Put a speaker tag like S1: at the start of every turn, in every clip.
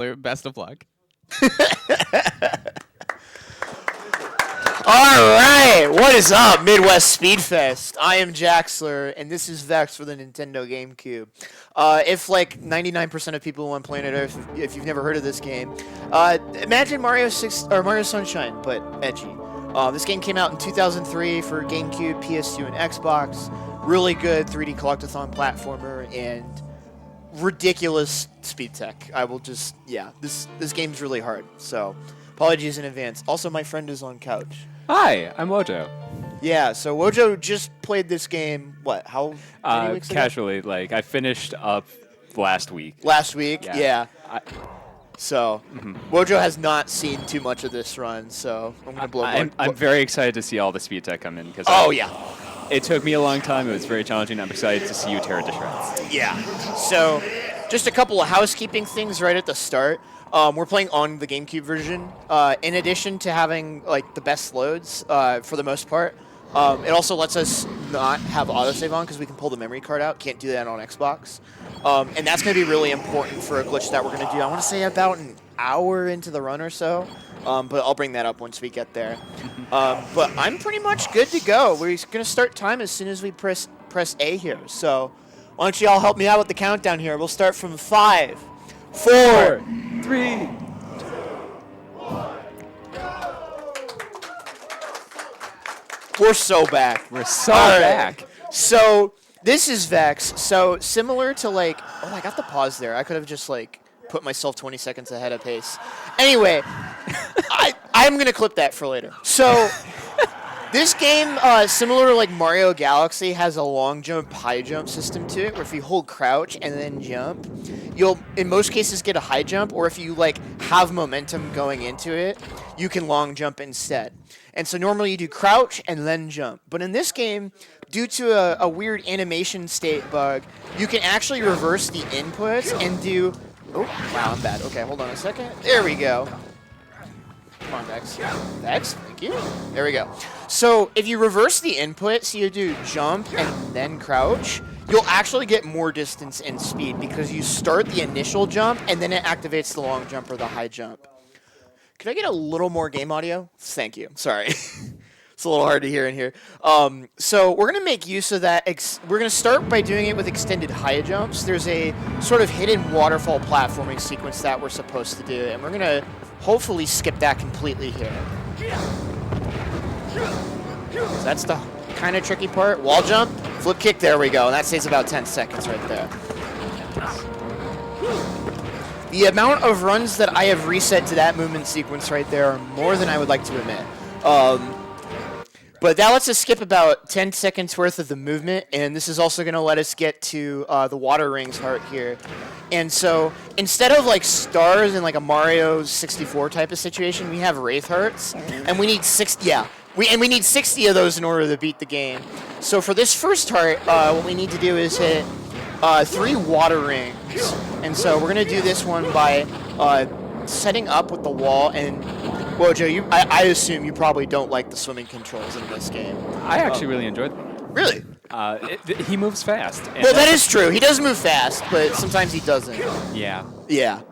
S1: Best of luck.
S2: All right, what is up, Midwest Speedfest? I am Jaxler, and this is Vexx for the Nintendo GameCube. If like 99% of people on planet Earth, if you've never heard of this game, imagine Mario Sunshine, but edgy. This game came out in 2003 for GameCube, PS2, and Xbox. Really good 3D collectathon platformer and ridiculous speed tech. This game's really hard, so apologies in advance. Also, my friend is on couch.
S3: Hi, I'm Wojo.
S2: Yeah, so Wojo just played this game, how many weeks ago?
S3: Casually, like, I finished up last week.
S2: Last week, yeah. So,
S3: Mhm.
S2: Wojo has not seen too much of this run, so I'm going to blow
S3: I'm very excited to see all the speed tech come in. Cause it took me a long time. It was very challenging. I'm excited to see you tear it to shreds.
S2: Yeah. So, just a couple of housekeeping things right at the start. We're playing on the GameCube version. In addition to having like the best loads for the most part, it also lets us not have autosave on because we can pull the memory card out. Can't do that on Xbox. And that's going to be really important for a glitch that we're going to do. I want to say about an hour into the run or so, but I'll bring that up once we get there. But I'm pretty much good to go. We're going to start time as soon as we press A here. So why don't you all help me out with the countdown here? We'll start from 5, 4,
S3: 3.
S2: We're so back.
S3: We're so
S2: All
S3: back.
S2: Right. So this is Vexx. So similar to like, I got the pause there. I could have just like put myself 20 seconds ahead of pace. Anyway, I'm gonna clip that for later. So this game, similar to like Mario Galaxy, has a long jump, high jump system to it, where if you hold crouch and then jump, you'll in most cases get a high jump, or if you like have momentum going into it, you can long jump instead. And so normally you do crouch and then jump. But in this game, due to a weird animation state bug, you can actually reverse the inputs and do... Oh, wow, I'm bad. Okay, hold on a second. There we go. Come on, Vexx. Vexx, thank you. There we go. So if you reverse the input, so you do jump and then crouch, you'll actually get more distance and speed because you start the initial jump and then it activates the long jump or the high jump. Could I get a little more game audio? Thank you. Sorry. It's a little hard to hear in here. So we're going to make use of that. We're going to start by doing it with extended high jumps. There's a sort of hidden waterfall platforming sequence that we're supposed to do, and we're going to hopefully skip that completely here. So that's the kind of tricky part. Wall jump, flip kick, there we go. And that saves about 10 seconds right there. The amount of runs that I have reset to that movement sequence right there are more than I would like to admit. But that lets us skip about 10 seconds worth of the movement, and this is also going to let us get to the water rings heart here. And so instead of like stars in like a Mario 64 type of situation, we have Wraith Hearts, and we need 60. Yeah, we need 60 of those in order to beat the game. So for this first heart, what we need to do is hit 3 water rings. And so we're going to do this one by setting up with the wall. And, Wojo, I assume you probably don't like the swimming controls in this game.
S3: I actually really enjoyed them.
S2: Really?
S3: He moves fast.
S2: Well, that is true. He does move fast, but sometimes he doesn't.
S3: Yeah.
S2: Yeah.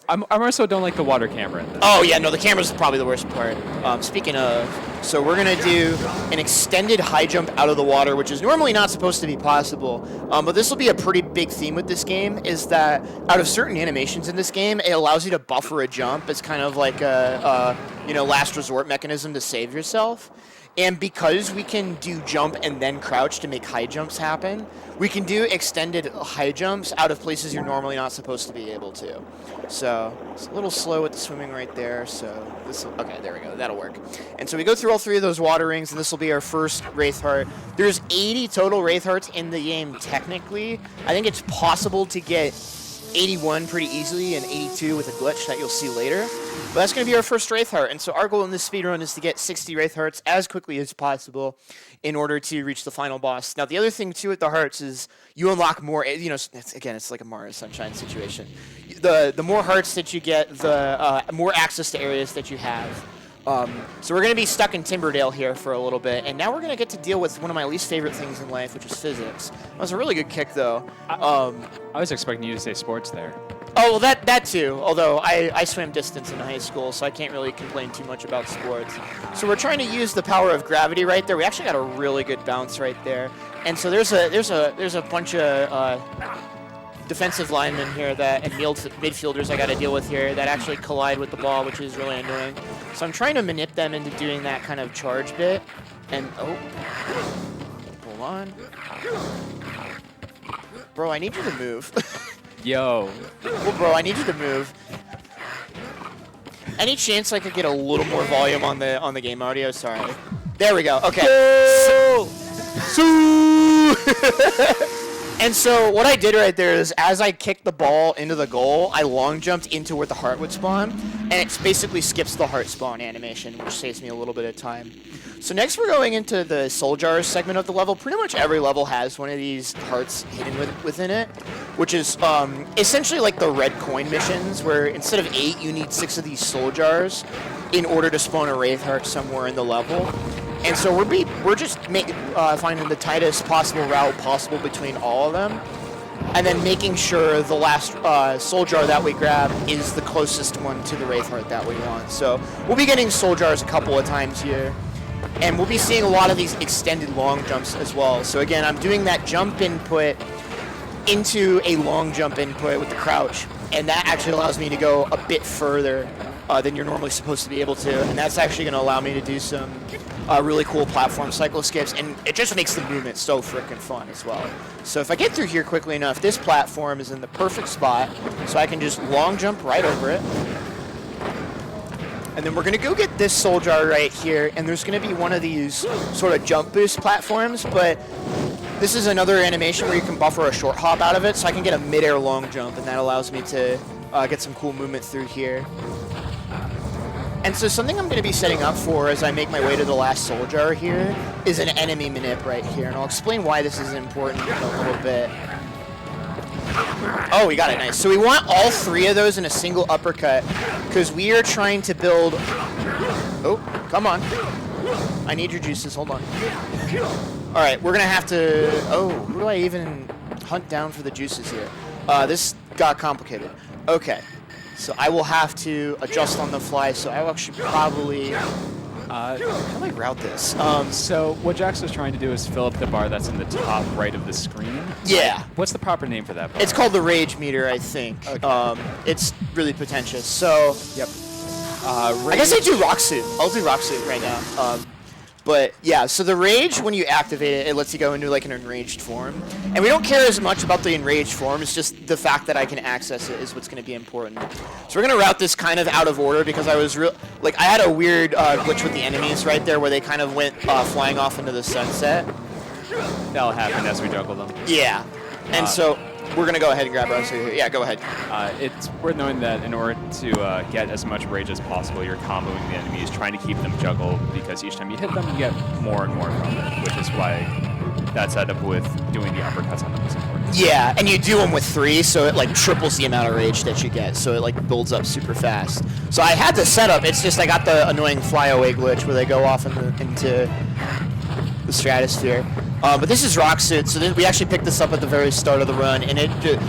S3: I also don't like the water camera in this.
S2: Oh, yeah, no, the camera's probably the worst part. Speaking of, so we're going to do an extended high jump out of the water, which is normally not supposed to be possible. But this will be a pretty big theme with this game, is that out of certain animations in this game, it allows you to buffer a jump as kind of like a last resort mechanism to save yourself. And because we can do jump and then crouch to make high jumps happen, we can do extended high jumps out of places you're normally not supposed to be able to. So it's a little slow with the swimming right there. So okay, there we go. That'll work. And so we go through all 3 of those water rings, and this will be our first Wraith Heart. There's 80 total Wraith Hearts in the game technically. I think it's possible to get 81 pretty easily and 82 with a glitch that you'll see later. But that's going to be our first Wraith Heart, and so our goal in this speedrun is to get 60 Wraith Hearts as quickly as possible in order to reach the final boss. Now, the other thing, too, with the hearts is you unlock more, it's like a Mario Sunshine situation. The more hearts that you get, the more access to areas that you have. So we're going to be stuck in Timberdale here for a little bit, and now we're going to get to deal with one of my least favorite things in life, which is physics. That was a really good kick, though.
S3: I was expecting you to say sports there.
S2: Oh, well, that too, although I swam distance in high school, so I can't really complain too much about sports. So we're trying to use the power of gravity right there. We actually got a really good bounce right there. And so there's a bunch of defensive linemen here and midfielders I got to deal with here that actually collide with the ball, which is really annoying. So I'm trying to manip them into doing that kind of charge bit. And, hold on. Bro, I need you to move.
S3: Yo.
S2: Well, bro, I need you to move. Any chance I could get a little more volume on the game audio? Sorry. There we go. Okay. And so what I did right there is, as I kicked the ball into the goal, I long jumped into where the heart would spawn, and it basically skips the heart spawn animation, which saves me a little bit of time. So next we're going into the soul jars segment of the level. Pretty much every level has one of these hearts hidden within it, which is essentially like the red coin missions, where instead of 8, you need 6 of these soul jars in order to spawn a wraith heart somewhere in the level. And so we're just finding the tightest possible route possible between all of them, and then making sure the last soul jar that we grab is the closest one to the wraith heart that we want. So we'll be getting soul jars a couple of times here, and we'll be seeing a lot of these extended long jumps as well. So again, I'm doing that jump input into a long jump input with the crouch, and that actually allows me to go a bit further than you're normally supposed to be able to, and that's actually going to allow me to do some really cool platform cycle skips, and it just makes the movement so freaking fun as well. So if I get through here quickly enough, this platform is in the perfect spot, so I can just long jump right over it. And then we're going to go get this soul jar right here, and there's going to be one of these sort of jump boost platforms, but this is another animation where you can buffer a short hop out of it, so I can get a mid-air long jump, and that allows me to get some cool movement through here. And so something I'm going to be setting up for as I make my way to the last soul jar here is an enemy manip right here, and I'll explain why this is important in a little bit. Oh, we got it, nice. So we want all 3 of those in a single uppercut, because we are trying to build... Oh, come on. I need your juices, hold on. Alright, we're going to have to... Oh, who do I even hunt down for the juices here? This got complicated. Okay. So I will have to adjust on the fly, so I will actually probably... how do I route this?
S3: So what Jaxler's trying to do is fill up the bar that's in the top right of the screen.
S2: Yeah.
S3: What's the proper name for that bar?
S2: It's called the rage meter, I think. Okay. It's really pretentious. So...
S3: Yep.
S2: I guess I do rock suit. I'll do rock suit right now. But yeah, so the rage, when you activate it, it lets you go into like an enraged form. And we don't care as much about the enraged form, it's just the fact that I can access it is what's going to be important. So we're going to route this kind of out of order because I was I had a weird glitch with the enemies right there where they kind of went flying off into the sunset.
S3: That'll happen as we juggle them.
S2: Yeah. And so we're going to go ahead and grab us here. Yeah, go ahead.
S3: It's worth knowing that in order to get as much rage as possible, you're comboing the enemies, trying to keep them juggled, because each time you hit them, you get more and more from it, which is why that setup with doing the uppercuts on them is important.
S2: Yeah, and you do them with 3, so it like triples the amount of rage that you get, so it like builds up super fast. So I had the setup, it's just I got the annoying flyaway glitch where they go off into the stratosphere. But this is rock suit, so we actually picked this up at the very start of the run, and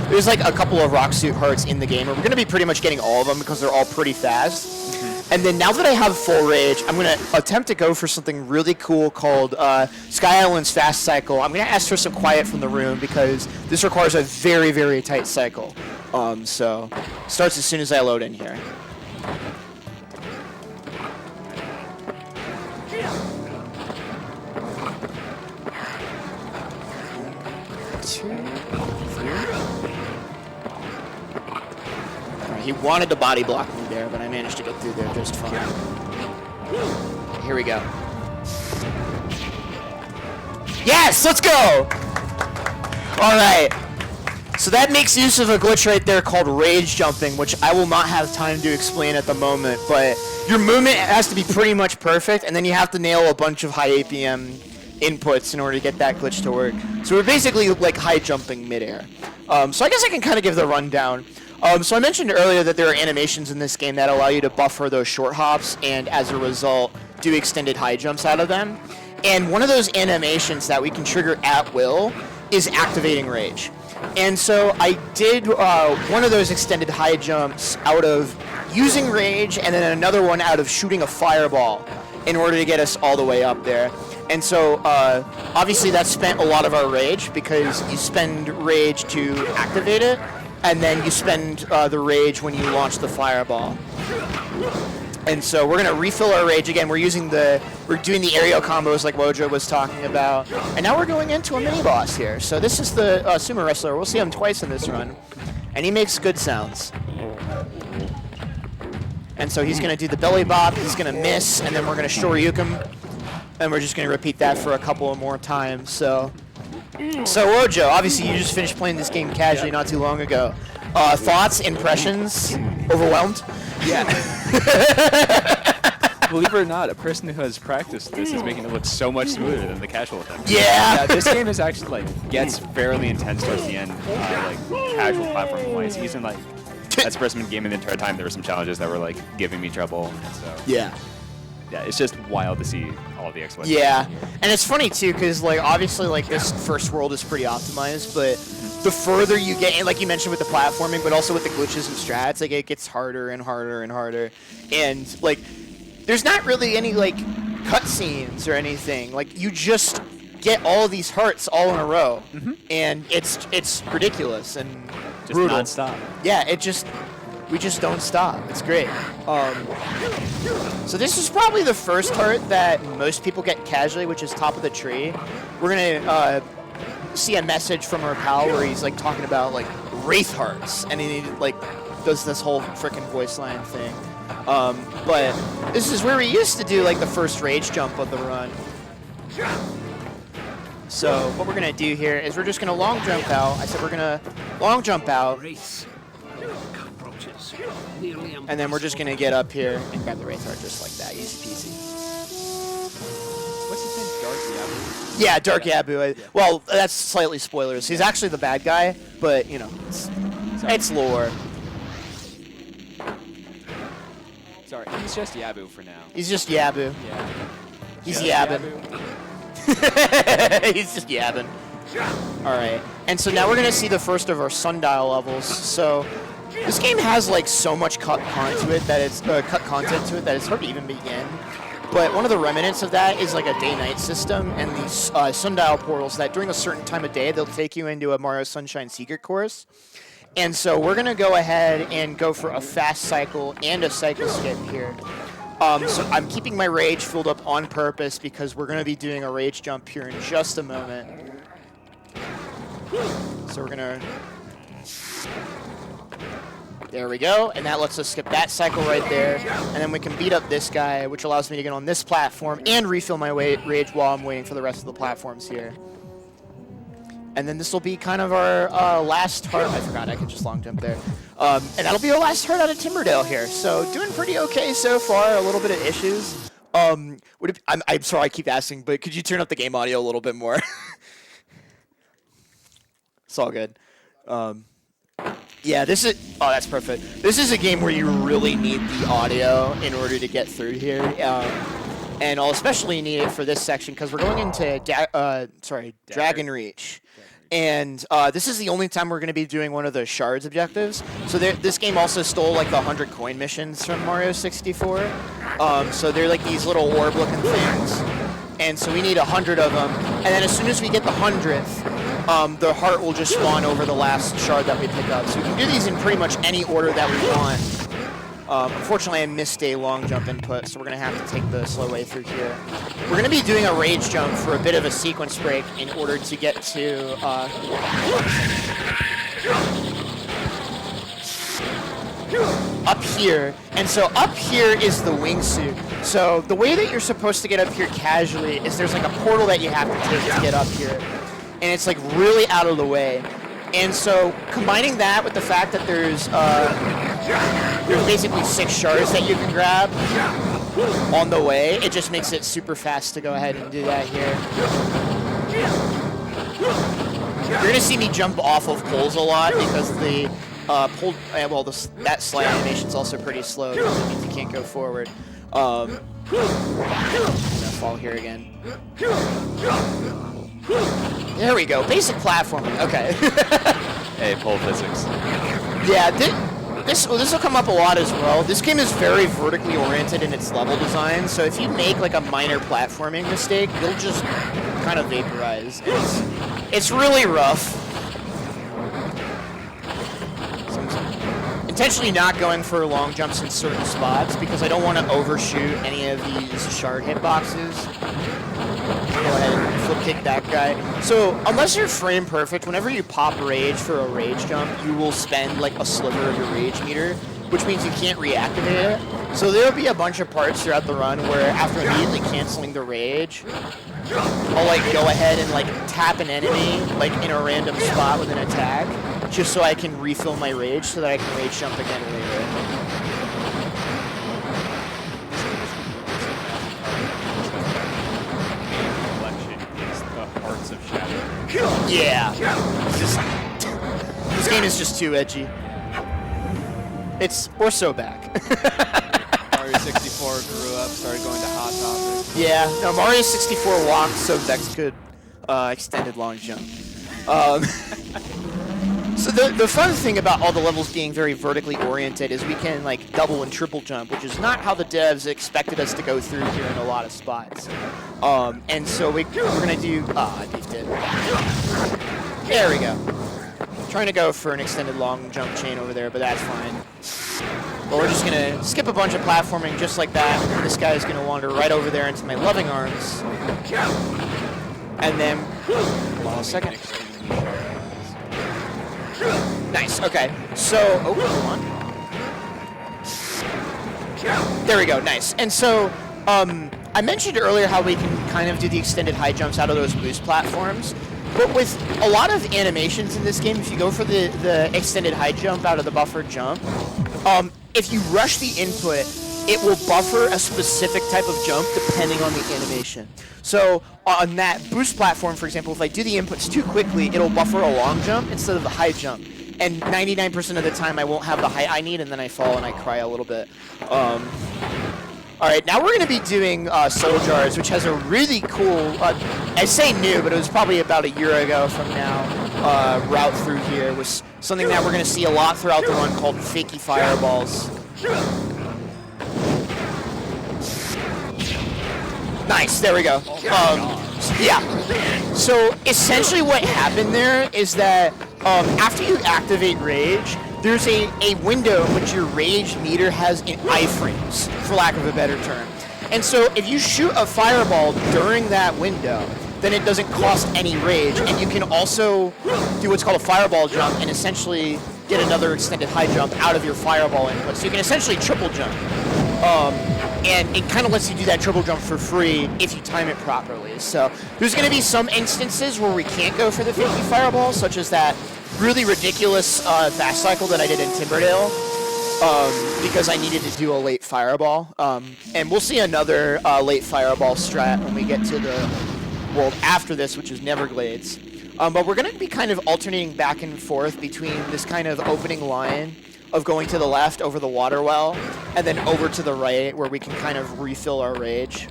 S2: there's like a couple of rock suit hearts in the game, and we're going to be pretty much getting all of them because they're all pretty fast. Mm-hmm. And then now that I have full rage, I'm going to attempt to go for something really cool called Sky Island's Fast Cycle. I'm going to ask for some quiet from the room because this requires a very, very tight cycle. So it starts as soon as I load in here. He wanted to body block me there, but I managed to get through there just fine. Here we go. Yes, let's go! Alright. So that makes use of a glitch right there called rage jumping, which I will not have time to explain at the moment, but your movement has to be pretty much perfect, and then you have to nail a bunch of high APM inputs in order to get that glitch to work. So we're basically like high jumping midair. So I guess I can kind of give the rundown. So I mentioned earlier that there are animations in this game that allow you to buffer those short hops and as a result do extended high jumps out of them. And one of those animations that we can trigger at will is activating rage. And so I did one of those extended high jumps out of using rage and then another one out of shooting a fireball in order to get us all the way up there. And so obviously that spent a lot of our rage because you spend rage to activate it and then you spend the rage when you launch the fireball. And so we're going to refill our rage again. We're doing the aerial combos like Wojo was talking about. And now we're going into a mini boss here. So this is the sumo wrestler. We'll see him twice in this run. And he makes good sounds. And so he's going to do the belly bop, he's going to miss, and then we're going to shoryuken. And we're just going to repeat that for a couple of more times. So Wojo, obviously you just finished playing this game casually not too long ago. Thoughts, impressions, overwhelmed?
S3: Yeah. Believe it or not, a person who has practiced this is making it look so much smoother than the casual thing.
S2: Yeah.
S3: This game is actually gets fairly intense towards the end, casual platform wise. Even as a person gaming the entire time, there were some challenges that were giving me trouble. And so yeah, it's just wild to see all the exploits.
S2: Yeah, and it's funny too because obviously this first world is pretty optimized, but the further you get, and like you mentioned with the platforming, but also with the glitches and strats, it gets harder and harder and harder, and there's not really any cutscenes or anything. You just get all of these hearts all in a row, and it's ridiculous and
S3: just
S2: brutal.
S3: non-stop.
S2: Yeah, we just don't stop. It's great. So this is probably the first heart that most people get casually, which is top of the tree. We're gonna see a message from our pal where he's talking about wraith hearts, and he does this whole frickin' voice line thing. But this is where we used to do the first rage jump of the run. So what we're gonna do here is we're just gonna long jump out. I said we're gonna long jump out, and then we're just gonna get up here and grab the wraith heart just like that, easy peasy.
S3: What's his name? Dark Yabu?
S2: Yeah, Dark Yabu. Well, that's slightly spoilers. He's actually the bad guy, but it's lore.
S3: Sorry, he's just Yabu for now.
S2: He's just Yabu.
S3: Yeah.
S2: He's
S3: Just
S2: yabbing. He's just yabbing. All right, and so now we're gonna see the first of our sundial levels. So this game has so much cut content to it that it's hard to even begin. But one of the remnants of that is a day-night system and these sundial portals that during a certain time of day they'll take you into a Mario Sunshine secret course. And so we're gonna go ahead and go for a fast cycle and a cycle skip here. So I'm keeping my rage filled up on purpose because we're gonna be doing a rage jump here in just a moment. So we're gonna. There we go, and that lets us skip that cycle right there, and then we can beat up this guy, which allows me to get on this platform and refill my rage while I'm waiting for the rest of the platforms here. And then this will be kind of our last heart. I forgot I could just long jump there. And that'll be our last heart out of Timberdale here. So doing pretty okay so far. A little bit of issues. I'm sorry I keep asking, but could you turn up the game audio a little bit more? It's all good. Yeah, this is... Oh, that's perfect. This is a game where you really need the audio in order to get through here. And I'll especially need it for this section because we're going into Dragon Reach. And this is the only time we're going to be doing one of the shards objectives. So this game also stole the 100 coin missions from Mario 64. So they're these little orb-looking things. And so we need 100 of them. And then as soon as we get the 100th, the heart will just spawn over the last shard that we pick up. So we can do these in pretty much any order that we want. Unfortunately, I missed a long jump input, so we're going to have to take the slow way through here. We're going to be doing a rage jump for a bit of a sequence break in order to get to... up here. And so up here is the wingsuit. So the way that you're supposed to get up here casually is there's a portal that you have to take to get up here. And it's really out of the way. And so combining that with the fact that there's basically 6 shards that you can grab on the way, it just makes it super fast to go ahead and do that here. You're going to see me jump off of poles a lot because pulled. Well, that slide animation is also pretty slow because it means you can't go forward. I'm gonna fall here again. There we go. Basic platforming. Okay.
S3: Hey, pole physics.
S2: Yeah. This will come up a lot as well. This game is very vertically oriented in its level design, so if you make like a minor platforming mistake, you'll just kind of vaporize. It's really rough. So I'm intentionally not going for long jumps in certain spots because I don't want to overshoot any of these shard hitboxes. Go ahead and flip kick that guy. So unless you're frame perfect, whenever you pop rage for a rage jump, you will spend like a sliver of your rage meter, which means you can't reactivate it. So there'll be a bunch of parts throughout the run where after immediately canceling the rage, I'll like go ahead and like tap an enemy like in a random spot with an attack, just so I can refill my rage so that I can rage jump again later. Yeah. This game is just too edgy. We're so back.
S1: Mario 64 grew up, started going to Hot Topic.
S2: Yeah, no, Mario 64 walked so Vexx could extended long jump. So the fun thing about all the levels being very vertically oriented is we can like double and triple jump, which is not how the devs expected us to go through here in a lot of spots. And so we're gonna do. I beefed it. There we go. Trying to go for an extended long jump chain over there, but that's fine. But we're just gonna skip a bunch of platforming just like that. This guy is gonna wander right over there into my loving arms, and then hold on a second. Nice, okay. So, oh, hold on. There we go, nice. And so, I mentioned earlier how we can kind of do the extended high jumps out of those boost platforms. But with a lot of animations in this game, if you go for the extended high jump out of the buffered jump, if you rush the input, it will buffer a specific type of jump depending on the animation. So on that boost platform, for example, if I do the inputs too quickly, it'll buffer a long jump instead of the high jump. And 99% of the time, I won't have the height I need, and then I fall and I cry a little bit. All right, now we're going to be doing Soul Jars, which has a really cool, I say new, but it was probably about a year ago from now, route through here. Was something that we're going to see a lot throughout the run called Fakey Fireballs. Nice, there we go. Yeah. So essentially what happened there is that after you activate Rage, there's a window in which your Rage meter has in iframes, for lack of a better term. And so if you shoot a fireball during that window, then it doesn't cost any Rage, and you can also do what's called a fireball jump and essentially get another extended high jump out of your fireball input. So you can essentially triple jump. And it kind of lets you do that triple jump for free if you time it properly. So there's going to be some instances where we can't go for the 50 fireballs, such as that really ridiculous fast cycle that I did in Timberdale, because I needed to do a late fireball. And we'll see another late fireball strat when we get to the world after this, which is Neverglades. But we're going to be kind of alternating back and forth between this kind of opening line of going to the left over the water well, and then over to the right where we can kind of refill our rage.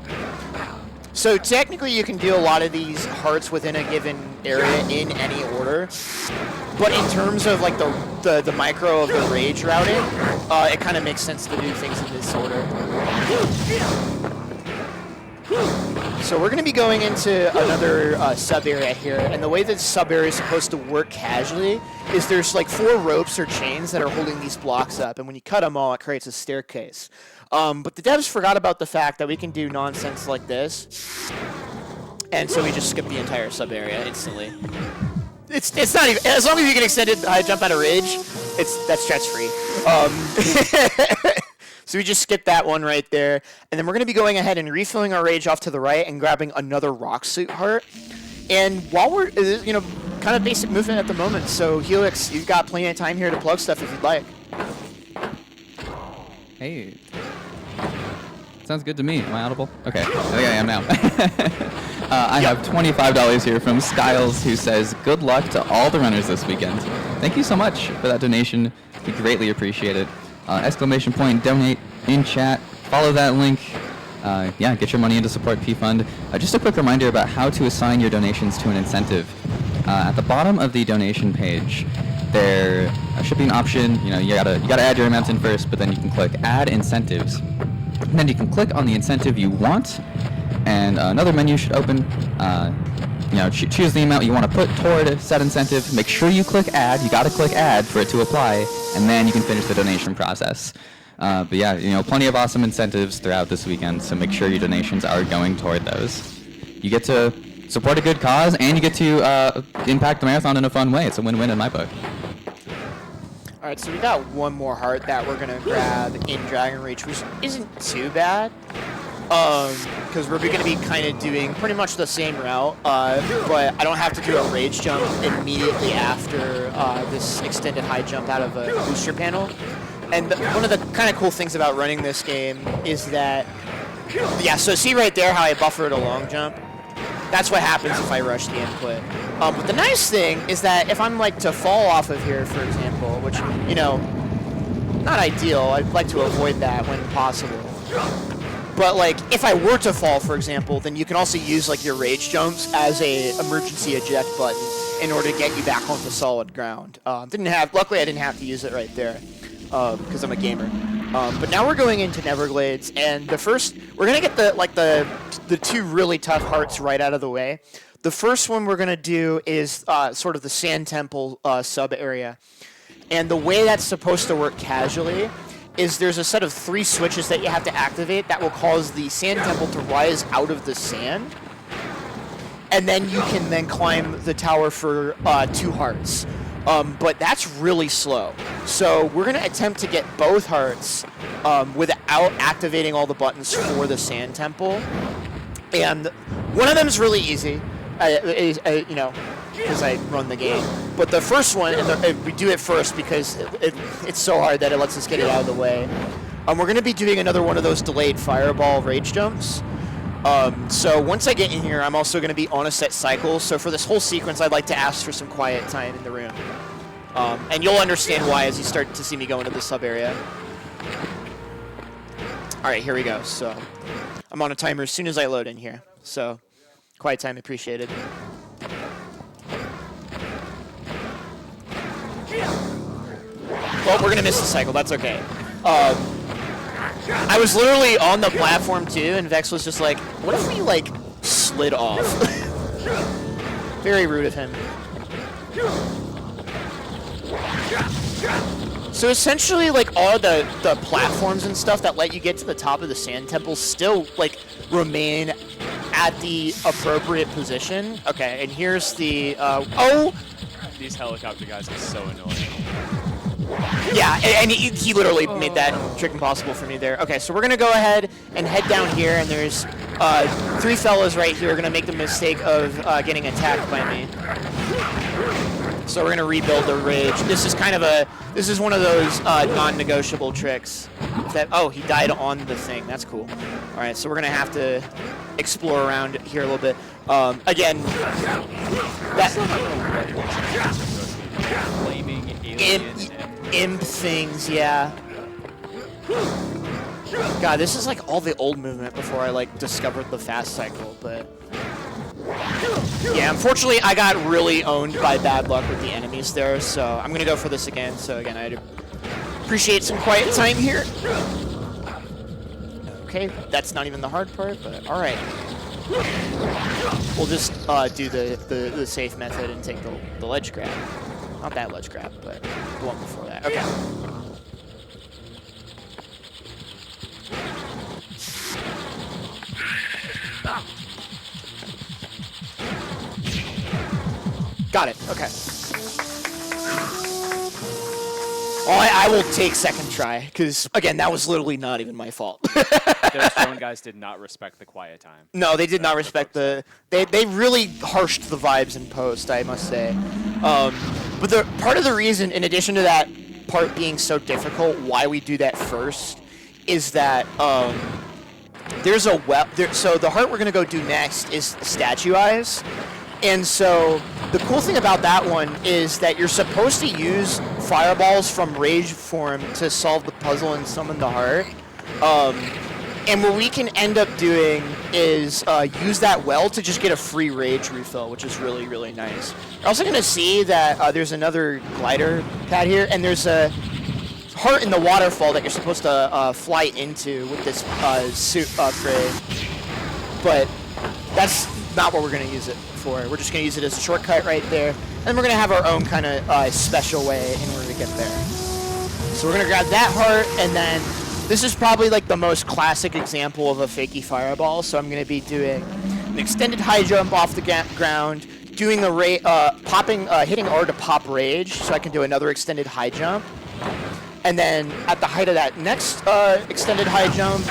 S2: So technically you can do a lot of these hearts within a given area in any order, but in terms of like the micro of the rage routing, it kind of makes sense to do things in this order. So we're going to be going into another sub-area here, and the way that sub-area is supposed to work casually is there's like 4 ropes or chains that are holding these blocks up, and when you cut them all, it creates a staircase. But the devs forgot about the fact that we can do nonsense like this, and so we just skip the entire sub-area instantly. It's not even, as long as you can extend it high jump out of Rage, that's stretch free. So we just skip that one right there. And then we're going to be going ahead and refilling our Rage off to the right and grabbing another Rock Suit heart. And while we're, kind of basic movement at the moment. So Helix, you've got plenty of time here to plug stuff if you'd like.
S4: Hey. Sounds good to me. Am I audible? Okay. I think I am now. I have $25 here from Skiles, who says, good luck to all the runners this weekend. thank you so much for that donation. We greatly appreciate it. !donate in chat. Follow that link. Yeah, get your money in to support P-Fund. Just a quick reminder about how to assign your donations to an incentive. At the bottom of the donation page, there should be an option. You gotta add your amounts in first, but then you can click Add Incentives. And then you can click on the incentive you want, and another menu should open. Choose the amount you want to put toward said incentive. Make sure you click Add. You gotta click Add for it to apply, and then you can finish the donation process. But yeah, plenty of awesome incentives throughout this weekend, so make sure your donations are going toward those. You get to support a good cause, and you get to impact the marathon in a fun way. It's a win-win in my book.
S2: All right, so we got one more heart that we're gonna grab in Dragon Reach, which isn't too bad, because we're gonna be kind of doing pretty much the same route, but I don't have to do a rage jump immediately after this extended high jump out of a booster panel. And one of the kind of cool things about running this game is that, yeah, so see right there how I buffered a long jump? That's what happens if I rush the input. But the nice thing is that if I'm like to fall off of here, for example, which, not ideal, I'd like to avoid that when possible. But like, if I were to fall, for example, then you can also use like your rage jumps as a emergency eject button in order to get you back onto solid ground. Luckily I didn't have to use it right there, because I'm a gamer. But now we're going into Neverglades, and we're gonna get the two really tough hearts right out of the way. The first one we're gonna do is sort of the Sand Temple sub area, and the way that's supposed to work casually is there's a set of 3 switches that you have to activate that will cause the Sand Temple to rise out of the sand, and then you can then climb the tower for 2 hearts. But that's really slow. So we're going to attempt to get both hearts without activating all the buttons for the Sand Temple. And one of them is really easy, because I run the game. But the first one, and we do it first because it's so hard that it lets us get it out of the way. We're going to be doing another one of those delayed fireball rage jumps. So once I get in here, I'm also going to be on a set cycle. So for this whole sequence, I'd like to ask for some quiet time in the room. And you'll understand why as you start to see me go into the sub area. All right, here we go. So I'm on a timer as soon as I load in here. So quiet time appreciated. Well, we're going to miss the cycle. That's okay. I was literally on the platform too, and Vexx was just like, what if we like slid off? Very rude of him. So essentially, like, all the platforms and stuff that let you get to the top of the Sand Temple still like remain at the appropriate position. Okay, and here's the
S3: These helicopter guys are so annoying.
S2: Yeah, and he literally made that trick impossible for me there. Okay, so we're going to go ahead and head down here, and there's 3 fellas right here are going to make the mistake of getting attacked by me. So we're going to rebuild the rage. This is one of those non-negotiable tricks. He died on the thing. That's cool. All right, so we're going to have to explore around here a little bit. Again,
S3: Flaming aliens.
S2: Imp things, yeah. God, this is like all the old movement before I like discovered the fast cycle, but yeah, unfortunately I got really owned by bad luck with the enemies there, so I'm gonna go for this again. So again, I'd appreciate some quiet time here. Okay, that's not even the hard part, but all right. We'll just do the safe method and take the ledge grab. Not that ledge grab, but the one before that. Okay. Got it. Okay. Well, I will take second try, because, again, that was literally not even my fault.
S3: Those drone guys did not respect the quiet time.
S2: No, they did not respect They really harshed the vibes in post, I must say. But part of the reason, in addition to that part being so difficult, why we do that first, is that there's so the heart we're going to go do next is Statue Eyes. And so the cool thing about that one is that you're supposed to use fireballs from rage form to solve the puzzle and summon the heart. And what we can end up doing is use that well to just get a free rage refill, which is really, really nice. You're also going to see that there's another glider pad here, and there's a heart in the waterfall that you're supposed to fly into with this suit upgrade. But that's not what we're going to use it for. We're just going to use it as a shortcut right there, and we're going to have our own kind of special way in order to get there. So we're going to grab that heart, and then this is probably like the most classic example of a fakey fireball. So I'm going to be doing an extended high jump off the ground, doing a hitting R to pop rage, so I can do another extended high jump. And then at the height of that next extended high jump,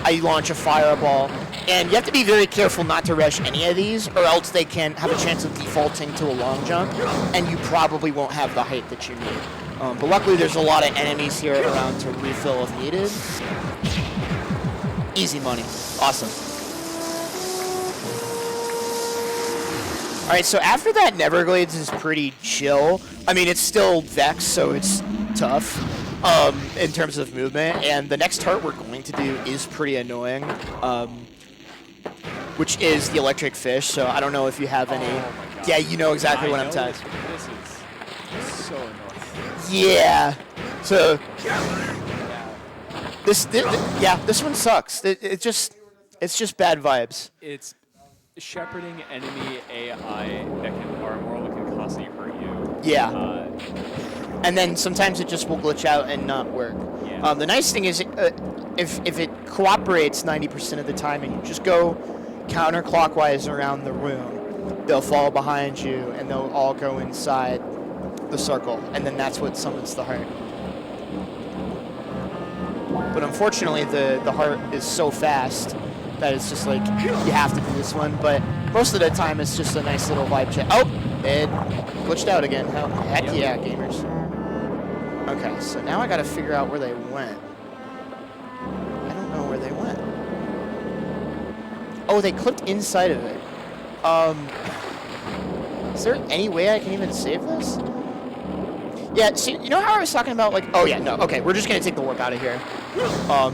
S2: I launch a fireball. And you have to be very careful not to rush any of these, or else they can have a chance of defaulting to a long jump, and you probably won't have the height that you need. But luckily there's a lot of enemies here around to refill if needed. Easy money. Awesome. Alright, so after that, Neverglades is pretty chill. I mean, it's still Vexx, so it's tough in terms of movement. And the next heart we're going to do is pretty annoying, which is the electric fish. So I don't know if you have any... Yeah, you know exactly what I'm talking about.
S3: This is so annoying.
S2: Yeah. So this one sucks. It's just bad vibes.
S3: It's shepherding enemy AI that are more can constantly hurt you.
S2: Yeah. And then sometimes it just will glitch out and not work.
S3: Yeah.
S2: The nice thing is, if it cooperates 90% of the time, and you just go counterclockwise around the room, they'll fall behind you and they'll all go inside the circle, and then that's what summons the heart. But unfortunately, the heart is so fast that it's just like you have to do this one. But most of the time, it's just a nice little vibe check. Oh, it glitched out again. Heck yeah, gamers. Okay, so now I got to figure out where they went. I don't know where they went. Oh, they clipped inside of it. Is there any way I can even save this? Yeah, see, you know how I was talking about, like, oh yeah, no, okay, we're just gonna take the warp out of here.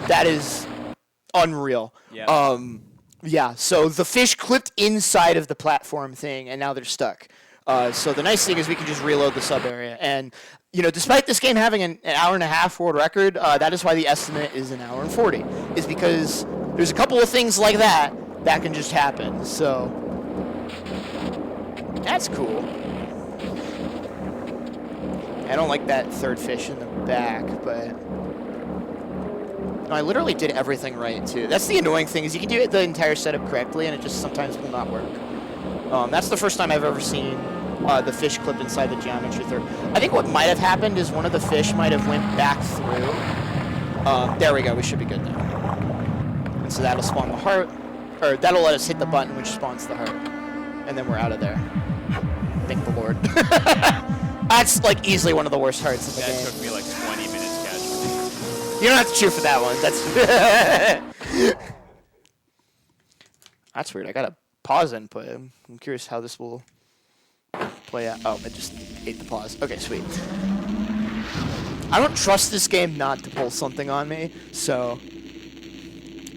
S2: That is unreal.
S3: Yeah.
S2: Yeah, so the fish clipped inside of the platform thing, and now they're stuck. So the nice thing is we can just reload the sub area, and, you know, despite this game having an hour and a half world record, that is why the estimate is an hour and 40, is because there's a couple of things like that can just happen, so that's cool. I don't like that third fish in the back, but no, I literally did everything right too. That's the annoying thing, is you can do the entire setup correctly and it just sometimes will not work. That's the first time I've ever seen the fish clip inside the geometry third. I think what might have happened is one of the fish might have went back through. There we go, we should be good now. And so that'll spawn the heart, or that'll let us hit the button which spawns the heart. And then we're out of there. Thank the Lord. That's like easily one of the worst hearts in the game.
S3: That took me like 20 minutes to catch.
S2: You don't have to cheer for that one. That's that's weird. I got a pause input. I'm curious how this will play out. Oh, it just ate the pause. Okay, sweet. I don't trust this game not to pull something on me, so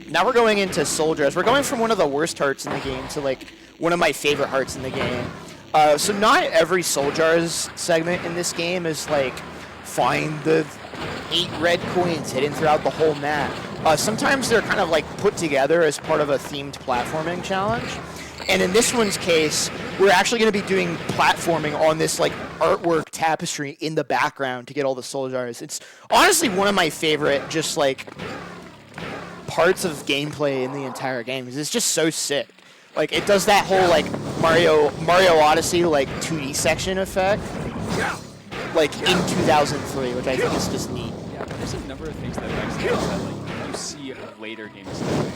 S2: now we're going into Soul Dress. We're going from one of the worst hearts in the game to like one of my favorite hearts in the game. So not every Soul Jars segment in this game is like find the 8 red coins hidden throughout the whole map. Sometimes they're kind of like put together as part of a themed platforming challenge. And in this one's case, we're actually going to be doing platforming on this like artwork tapestry in the background to get all the Soul Jars. It's honestly one of my favorite just like parts of gameplay in the entire game, because it's just so sick. Like, it does that whole, like, Mario Odyssey, like, 2D section effect, like, in 2003, which I think is just neat.
S3: Yeah, but there's a number of things that Vexx does that, like, you see later games doing.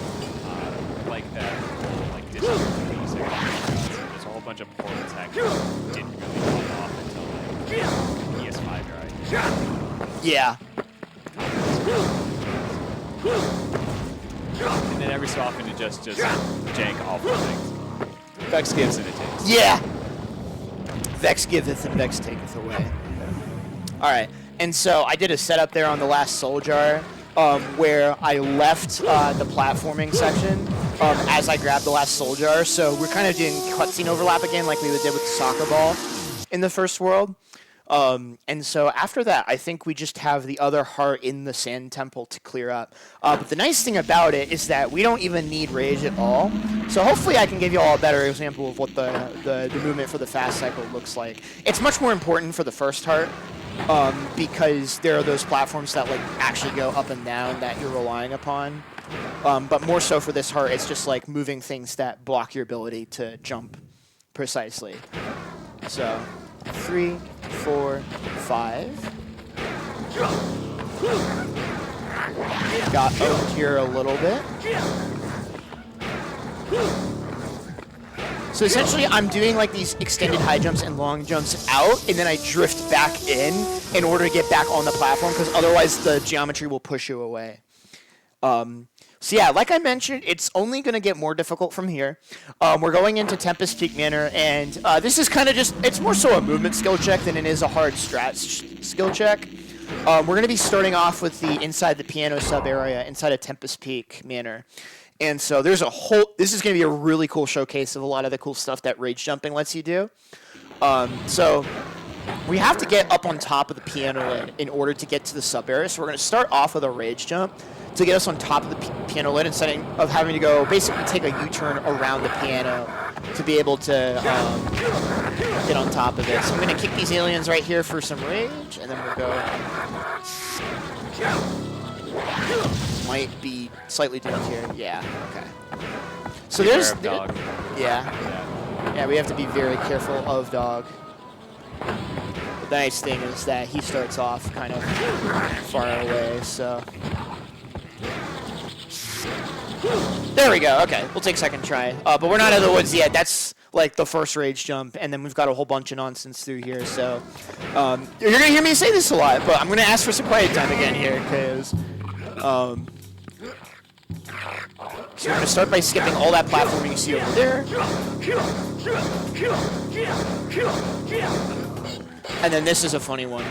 S3: Like that whole, like, digital 2D section. There's a whole bunch of portal tech that didn't really come off until, like, PS5 era.
S2: Yeah.
S3: And then every so often it just jank off of things. Vexx gives and it takes.
S2: Yeah. Vexx giveth and Vexx taketh away. All right, and so I did a setup there on the last Soul Jar where I left the platforming section as I grabbed the last Soul Jar. So we're kind of doing cutscene overlap again like we did with the soccer ball in the first world. And so after that, I think we just have the other heart in the Sand Temple to clear up. But the nice thing about it is that we don't even need rage at all. So hopefully I can give you all a better example of what the movement for the fast cycle looks like. It's much more important for the first heart because there are those platforms that like actually go up and down that you're relying upon. But more so for this heart, it's just like moving things that block your ability to jump precisely. So 3, 4, 5. Got owned here a little bit. So essentially, I'm doing like these extended high jumps and long jumps out, and then I drift back in order to get back on the platform, because otherwise the geometry will push you away. So yeah, like I mentioned, it's only going to get more difficult from here. We're going into Tempest Peak Manor, and this is kind of just, it's more so a movement skill check than it is a hard strat skill check. We're going to be starting off with the inside the piano sub area, inside of Tempest Peak Manor. And so there's a whole, this is going to be a really cool showcase of a lot of the cool stuff that rage jumping lets you do. So we have to get up on top of the piano lid in order to get to the sub area. So we're going to start off with a rage jump to get us on top of the piano lid instead of having to go basically take a U-turn around the piano to be able to get on top of it. So I'm going to kick these aliens right here for some rage, and then we'll go. Might be slightly doomed here. Yeah, okay. So there's
S3: dog.
S2: Yeah, we have to be very careful of dog. The nice thing is that he starts off kind of far away, so. There we go. Okay, we'll take second try. But we're not out of the woods yet. That's like the first rage jump, and then we've got a whole bunch of nonsense through here. So you're gonna hear me say this a lot, but I'm gonna ask for some quiet time again here, because. So we're gonna start by skipping all that platforming you see over there. And then this is a funny one.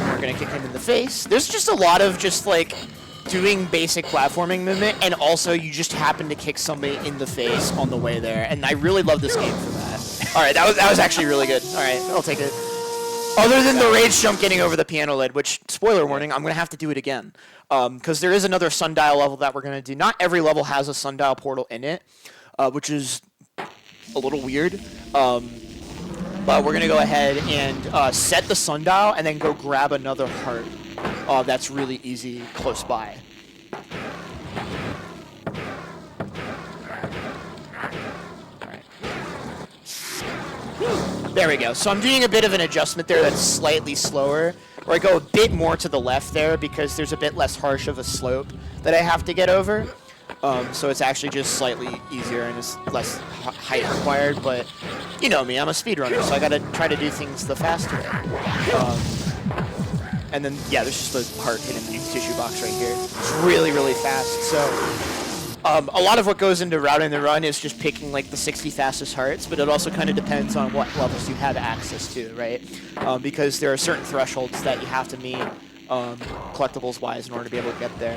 S2: We're gonna kick him in the face. There's just a lot of just like doing basic platforming movement, and also you just happen to kick somebody in the face on the way there. And I really love this game for that. All right, that was actually really good. All right, I'll take it. Other than the rage jump getting over the piano lid, which, spoiler warning, I'm going to have to do it again. Because there is another sundial level that we're going to do. Not every level has a sundial portal in it, which is a little weird. But we're going to go ahead and set the sundial and then go grab another heart that's really easy close by. There we go. So I'm doing a bit of an adjustment there that's slightly slower, where I go a bit more to the left there because there's a bit less harsh of a slope that I have to get over. So it's actually just slightly easier and it's less height required, but you know me, I'm a speedrunner, so I gotta try to do things the fast way. And then, yeah, there's just the heart hidden in the tissue box right here. It's really, really fast. So a lot of what goes into routing the run is just picking like the 60 fastest hearts, but it also kind of depends on what levels you have access to, right? Because there are certain thresholds that you have to meet collectibles-wise in order to be able to get there.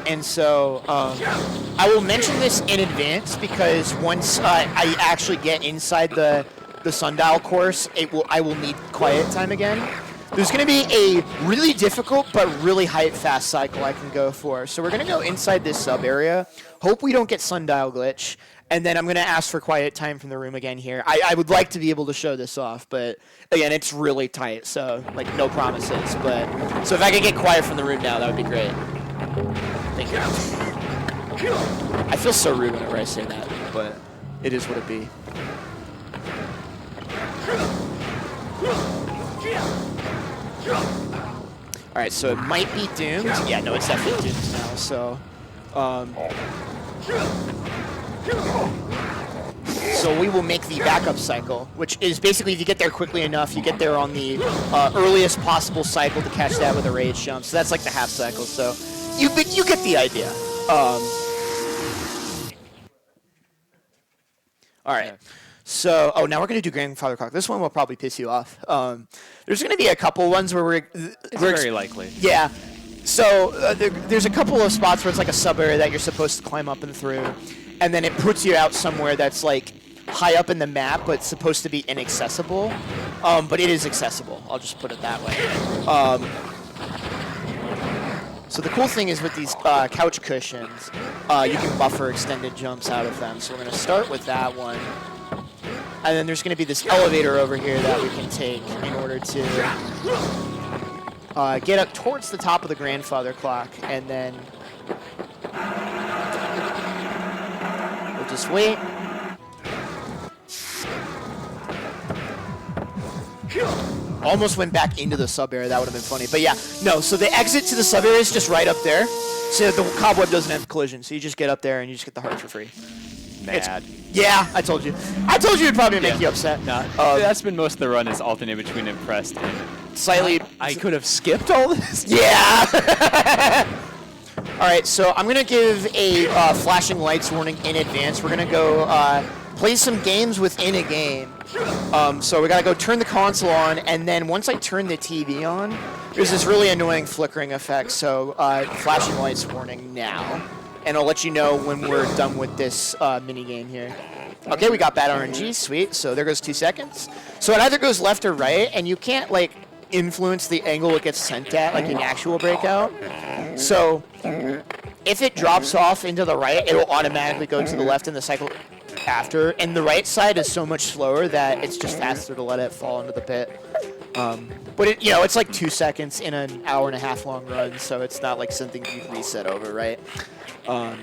S2: And so I will mention this in advance because once I actually get inside the sundial course, I will need quiet time again. There's going to be a really difficult but really fast cycle I can go for. So we're going to go inside this sub area. Hope we don't get sundial glitch. And then I'm going to ask for quiet time from the room again here. I would like to be able to show this off, but again, it's really tight. So like no promises. But so if I could get quiet from the room now, that would be great. Thank you. I feel so rude whenever I say that, but it is what it be. Alright, so it might be doomed. Yeah, no, it's definitely doomed now, so So we will make the backup cycle, which is basically if you get there quickly enough, you get there on the earliest possible cycle to catch that with a rage jump. So that's like the half cycle. So you get the idea. All right. So, now we're going to do grandfather clock. This one will probably piss you off. There's going to be a couple ones where we're
S3: very likely.
S2: Yeah. So there's a couple of spots where it's like a sub area that you're supposed to climb up and through, and then it puts you out somewhere that's like high up in the map, but supposed to be inaccessible. But it is accessible. I'll just put it that way. So the cool thing is with these couch cushions, you can buffer extended jumps out of them. So we're going to start with that one. And then there's going to be this elevator over here that we can take in order to get up towards the top of the grandfather clock. And then we'll just wait. Almost went back into the sub area. That would have been funny. But yeah, no. So the exit to the sub area is just right up there. So the cobweb doesn't have collision. So you just get up there and you just get the heart for free.
S3: Mad.
S2: Yeah, I told you. I told you it'd probably make you upset.
S3: Nah, that's been most of the run is alternate between impressed and
S2: slightly.
S3: I could have skipped all this.
S2: Yeah. All right, so I'm gonna give a flashing lights warning in advance. We're gonna go play some games within a game. So we gotta go turn the console on, and then once I turn the TV on, there's this really annoying flickering effect. So flashing lights warning now. And I'll let you know when we're done with this mini game here. Okay, we got bad RNG, sweet. So there goes 2 seconds. So it either goes left or right, and you can't like influence the angle it gets sent at, like an actual breakout. So if it drops off into the right, it will automatically go to the left in the cycle after. And the right side is so much slower that it's just faster to let it fall into the pit. But it, it's like 2 seconds in an hour and a half long run, so it's not like something you can reset over, right? Yeah,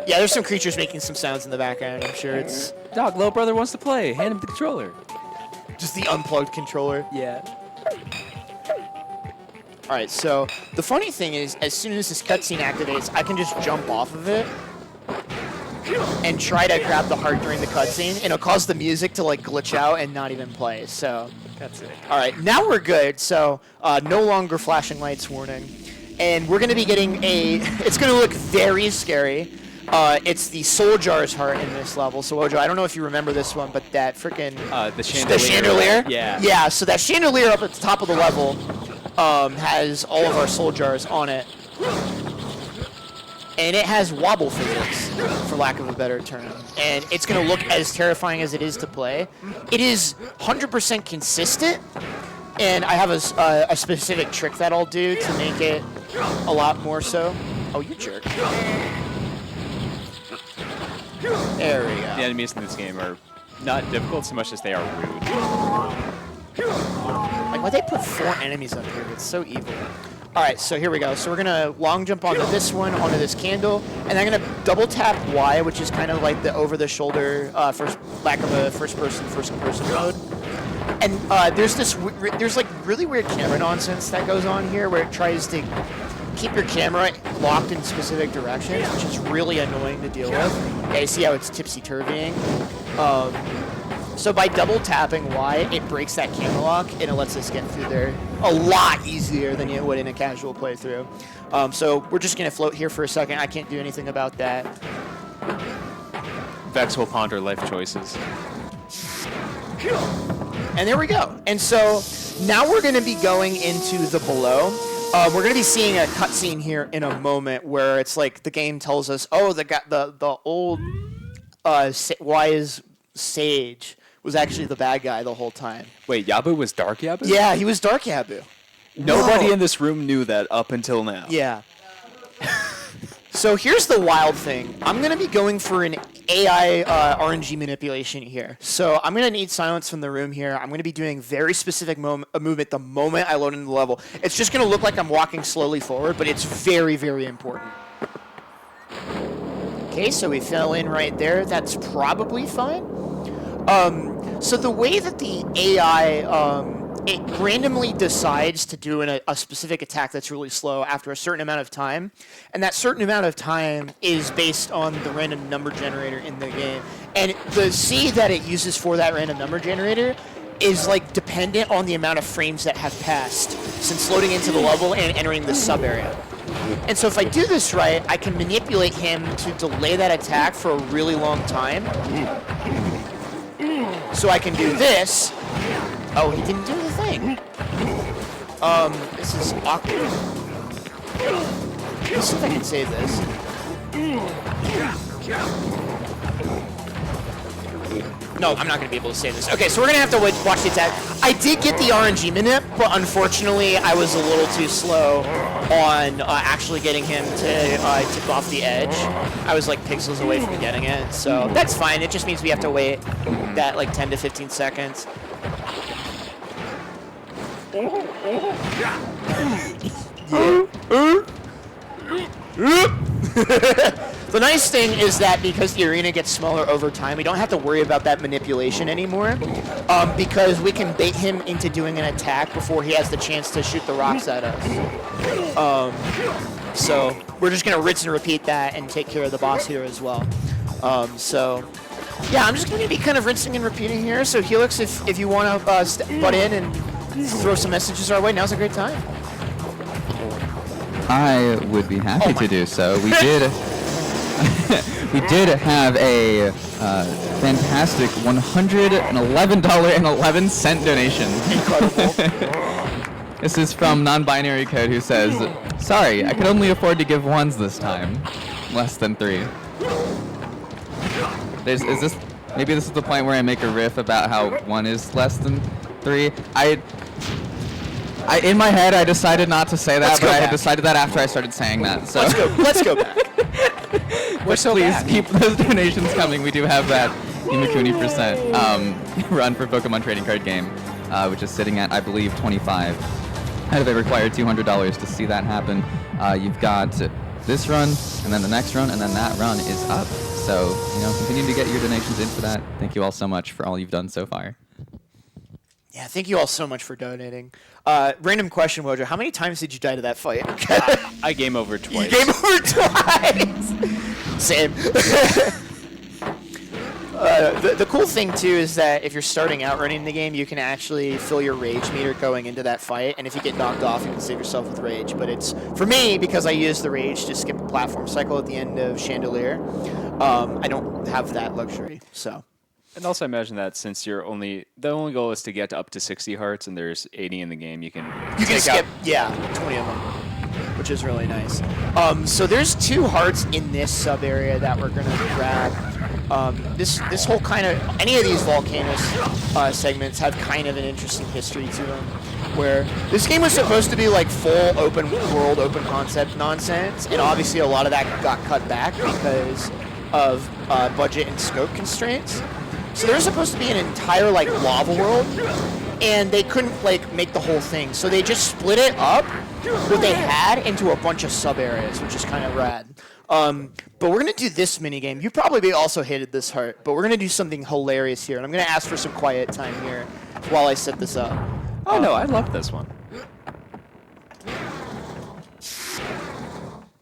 S2: there's some creatures making some sounds in the background. I'm sure it's
S3: Dog, little brother wants to play. Hand him the controller.
S2: just the unplugged controller.
S3: Yeah.
S2: All right, so the funny thing is, as soon as this cutscene activates, I can just jump off of it and try to grab the heart during the cutscene, and it'll cause the music to like glitch out and not even play. So
S3: That's it.
S2: all right, now we're good. So no longer flashing lights warning. And we're going to be getting it's going to look very scary. It's the Soul Jar's heart in this level. So, Ojo, I don't know if you remember this one, but that freaking...
S3: The chandelier.
S2: The chandelier?
S3: Yeah.
S2: Yeah, so that chandelier up at the top of the level has all of our Soul Jars on it. And it has wobble physics, for lack of a better term. And it's going to look as terrifying as it is to play. It is 100% consistent. And I have a specific trick that I'll do to make it a lot more so. Oh, you jerk. There we go.
S3: The enemies in this game are not difficult so much as they are rude.
S2: Like, why they put 4 enemies up here? It's so evil. All right, so here we go. So we're going to long jump onto this one, onto this candle, and I'm going to double tap Y, which is kind of like the over-the-shoulder, lack of a first-person mode. And there's like really weird camera nonsense that goes on here where it tries to keep your camera locked in specific directions, which is really annoying to deal with. Yeah, you see how it's tipsy-turvying? So by double tapping Y, it breaks that camera lock and it lets us get through there a lot easier than you would in a casual playthrough. So we're just going to float here for a second. I can't do anything about that.
S3: Vexx will ponder life choices.
S2: And there we go. And so now we're going to be going into the below. We're going to be seeing a cutscene here in a moment where it's like the game tells us, oh, the old wise sage was actually the bad guy the whole time.
S3: Wait, Yabu was Dark Yabu?
S2: Yeah, he was Dark Yabu.
S3: Nobody
S2: Whoa.
S3: in this room knew that up until now.
S2: Yeah. So here's the wild thing. I'm going to be going for an AI RNG manipulation here. So I'm going to need silence from the room here. I'm going to be doing very specific movement the moment I load into the level. It's just going to look like I'm walking slowly forward, but it's very, very important. Okay, so we fell in right there. That's probably fine. So the way that the AI it randomly decides to do a specific attack that's really slow after a certain amount of time, and that certain amount of time is based on the random number generator in the game. And the C that it uses for that random number generator is like dependent on the amount of frames that have passed since loading into the level and entering the sub area. And so if I do this right, I can manipulate him to delay that attack for a really long time. So I can do this. Oh, he didn't do the thing. This is awkward. Let's see if I can save this. No, I'm not going to be able to save this. Okay, so we're going to have to watch the attack. I did get the RNG minute, but unfortunately I was a little too slow on actually getting him to tip off the edge. I was like pixels away from getting it, so that's fine. It just means we have to wait that like 10 to 15 seconds. The nice thing is that because the arena gets smaller over time, we don't have to worry about that manipulation anymore, because we can bait him into doing an attack before he has the chance to shoot the rocks at us. So we're just going to rinse and repeat that and take care of the boss here as well. So yeah, I'm just going to be kind of rinsing and repeating here. So Helix, if you want to butt in and throw some messages our way, now's a great time.
S4: I would be happy to do so. We did we did have a fantastic $111.11 donation.
S2: Incredible.
S4: This is from Non-Binary Code, who says, "Sorry, I could only afford to give ones this time. Less than 3." Maybe this is the point where I make a riff about how 1 is less than 3. In my head, I decided not to say that, but I had decided that after I started saying that. So
S2: Let's go back.
S4: Please keep those donations coming. We do have that Imakuni % run for Pokemon Trading Card Game, which is sitting at, I believe, 25. How do they require $200 to see that happen? You've got this run, and then the next run, and then that run is up. So, continue to get your donations in for that. Thank you all so much for all you've done so far.
S2: Yeah, thank you all so much for donating. Random question, Wojo. How many times did you die to that fight?
S3: I game over twice.
S2: You game over twice! Same. The cool thing, too, is that if you're starting out running the game, you can actually fill your rage meter going into that fight, and if you get knocked off, you can save yourself with rage. But it's, for me, because I use the rage to skip a platform cycle at the end of Chandelier, I don't have that luxury, so...
S3: And also imagine that since the only goal is to get up to 60 hearts and there's 80 in the game, you can
S2: skip 20 of them, which is really nice. So there's 2 hearts in this sub area that we're gonna grab. This whole kind of any of these volcanoes segments have kind of an interesting history to them, where this game was supposed to be like full open world, open concept nonsense, and obviously a lot of that got cut back because of budget and scope constraints. So there's supposed to be an entire like lava world, and they couldn't like make the whole thing. So they just split it up, what they had, into a bunch of sub areas, which is kind of rad. But we're gonna do this mini game. You probably also hated this heart, but we're gonna do something hilarious here, and I'm gonna ask for some quiet time here while I set this up.
S3: Oh no, I love this one.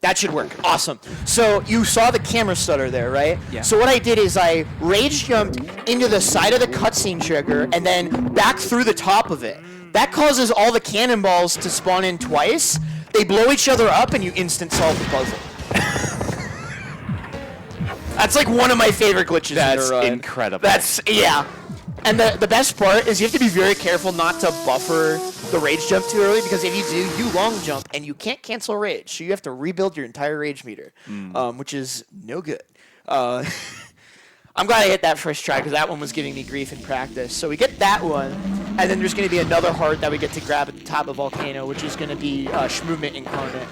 S2: That should work. Awesome. So you saw the camera stutter there, right?
S3: Yeah.
S2: So what I did is I rage jumped into the side of the cutscene trigger and then back through the top of it. That causes all the cannonballs to spawn in twice. They blow each other up and you instant solve the puzzle. That's like one of my favorite glitches
S3: That's
S2: in a run.
S3: incredible.
S2: Yeah. And the best part is you have to be very careful not to buffer the rage jump too early, because if you do, you long jump and you can't cancel rage. So you have to rebuild your entire rage meter, which is no good. I'm glad I hit that first try because that one was giving me grief in practice. So we get that one, and then there's going to be another heart that we get to grab at the top of Volcano, which is going to be Shmoomit Incarnate.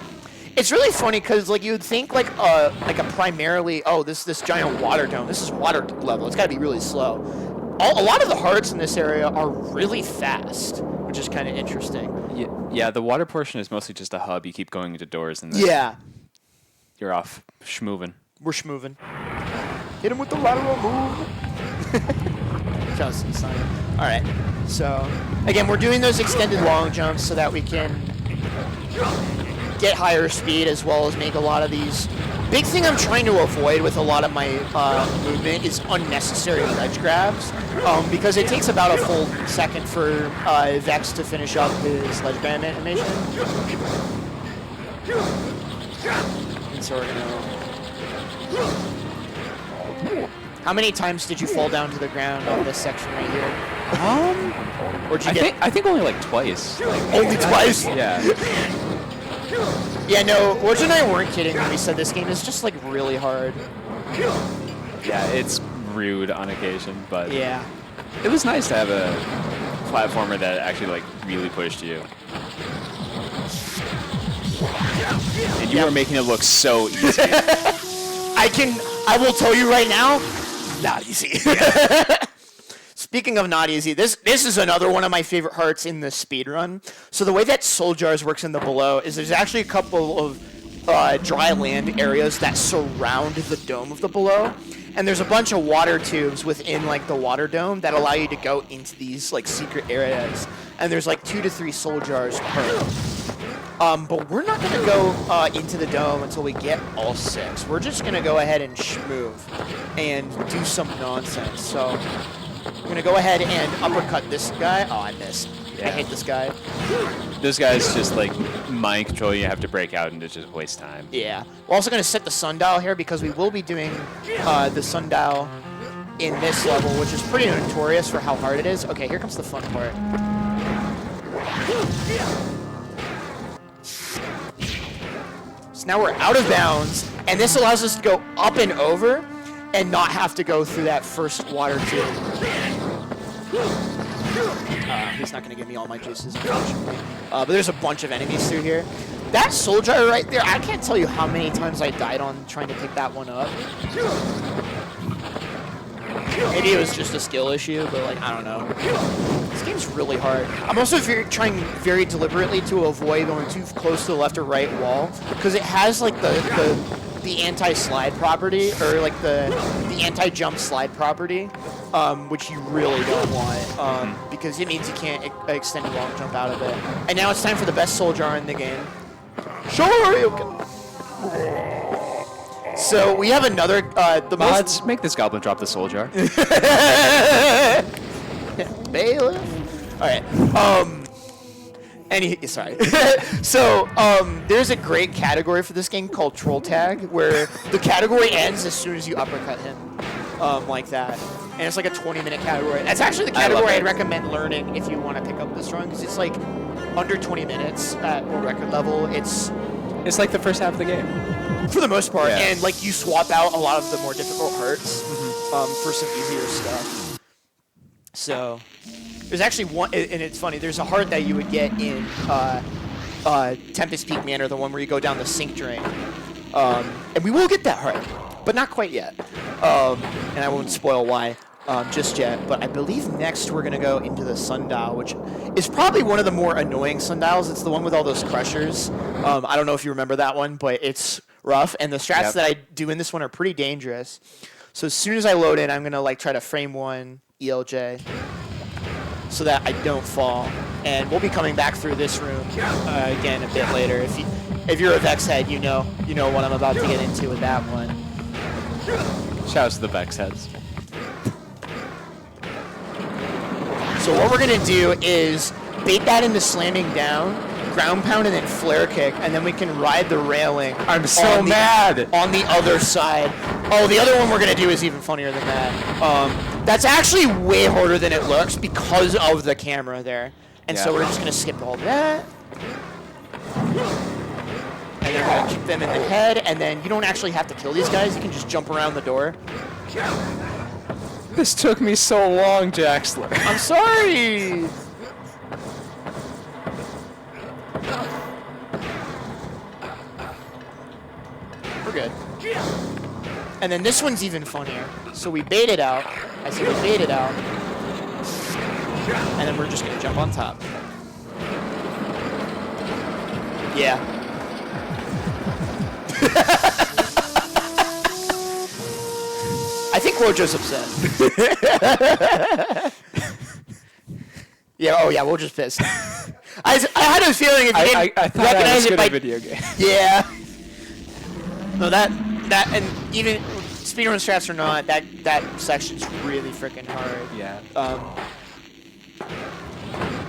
S2: It's really funny because like you would think like a primarily this giant water dome. This is water level. It's got to be really slow. A lot of the hearts in this area are really fast, which is kind of interesting.
S3: Yeah, the water portion is mostly just a hub. You keep going into doors and then you're off schmoovin'.
S2: We're schmoovin'. Hit him with the lateral move. Justin Simon. All right. So again, we're doing those extended long jumps so that we can get higher speed as well as make a lot of these. Big thing I'm trying to avoid with a lot of my movement is unnecessary ledge grabs, because it takes about a full second for Vexx to finish up his ledge grab animation. And so we're gonna. How many times did you fall down to the ground on this section right here? Or did you
S3: I think only like twice.
S2: only twice?
S3: Yeah.
S2: Yeah, no, Orge and I weren't kidding when we said this game is just like really hard.
S3: Yeah, it's rude on occasion, but
S2: Yeah.
S3: it was nice to have a platformer that actually like really pushed you. And you were making it look so easy.
S2: I will tell you right now, not easy. Speaking of not easy, this is another one of my favorite hearts in the speedrun. So the way that Soul Jars works in the below is there's actually a couple of dry land areas that surround the dome of the below. And there's a bunch of water tubes within like the water dome that allow you to go into these like secret areas. And there's like 2 to 3 Soul Jars per. But we're not going to go into the dome until we get all 6. We're just going to go ahead and schmoove and do some nonsense. So we're going to go ahead and uppercut this guy. Oh, I missed.
S3: Yeah.
S2: I hate this guy.
S3: Those guys just like mind control. You have to break out and it just waste time.
S2: Yeah. We're also going to set the sundial here because we will be doing the sundial in this level, which is pretty notorious for how hard it is. Okay, here comes the fun part. So now we're out of bounds, and this allows us to go up and over and not have to go through that first water tube. He's not going to give me all my juices, unfortunately. But there's a bunch of enemies through here. That Soul Jar right there, I can't tell you how many times I died on trying to pick that one up. Maybe it was just a skill issue, but like, I don't know. This game's really hard. I'm also trying very deliberately to avoid going too close to the left or right wall, because it has like the anti-slide property, or like the anti-jump slide property, which you really don't want, because it means you can't extend a long jump out of it. And now it's time for the best Soul Jar in the game. Shoryuken! So we have another,
S3: Let's make this goblin drop the Soul Jar.
S2: Bailiff. All right. Sorry. So there's a great category for this game called Troll Tag, where the category ends as soon as you uppercut him, like that. And it's like a 20-minute category. That's actually the category I'd recommend learning if you want to pick up this run, because it's like under 20 minutes at world record level. It's
S3: like the first half of the game.
S2: For the most part,
S3: Yeah.
S2: and like you swap out a lot of the more difficult hearts for some easier stuff. So there's actually one, and it's funny. There's a heart that you would get in Tempest Peak Manor, the one where you go down the sink drain, and we will get that heart, but not quite yet. And I won't spoil why just yet. But I believe next we're gonna go into the sundial, which is probably one of the more annoying sundials. It's the one with all those crushers. I don't know if you remember that one, but it's rough, and the strats that I do in this one are pretty dangerous. So as soon as I load in, I'm gonna like try to frame one ELJ so that I don't fall. And we'll be coming back through this room again a bit later. If you're a Vexx head, you know what I'm about to get into with that one.
S3: Shouts to the Vexx heads.
S2: So what we're gonna do is bait that into slamming down, ground pound, and then flare kick, and then we can ride the railing.
S3: I'm so mad!
S2: On the other side. Oh, the other one we're gonna do is even funnier than that. That's actually way harder than it looks because of the camera there. And so we're just gonna skip all that. And then we're gonna kick them in the head, and then you don't actually have to kill these guys, you can just jump around the door.
S3: This took me so long, Jaxler.
S2: I'm sorry! We're good. And then this one's even funnier. So we bait it out. I said we bait it out. And then we're just gonna jump on top. Yeah. I think Rojo's upset. Yeah. Oh yeah. We'll just piss. I had a feeling if you didn't
S3: I thought
S2: recognize
S3: I
S2: it by
S3: video game.
S2: yeah. No, that and even speedrun strats or not, that section's really freaking hard.
S3: Yeah.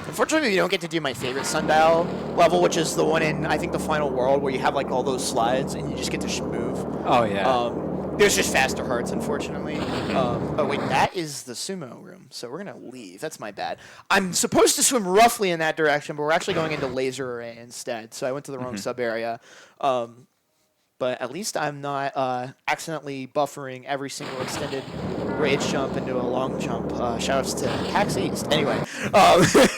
S2: Unfortunately, you don't get to do my favorite sundial level, which is the one in I think the final world where you have like all those slides and you just get to move.
S3: Oh yeah.
S2: There's just faster hearts, unfortunately. Oh wait, that is the sumo room, so we're gonna leave. That's my bad. I'm supposed to swim roughly in that direction, but we're actually going into laser array instead. So I went to the wrong sub area. But at least I'm not accidentally buffering every single extended rage jump into a long jump. Shoutouts to PAX East. Anyway,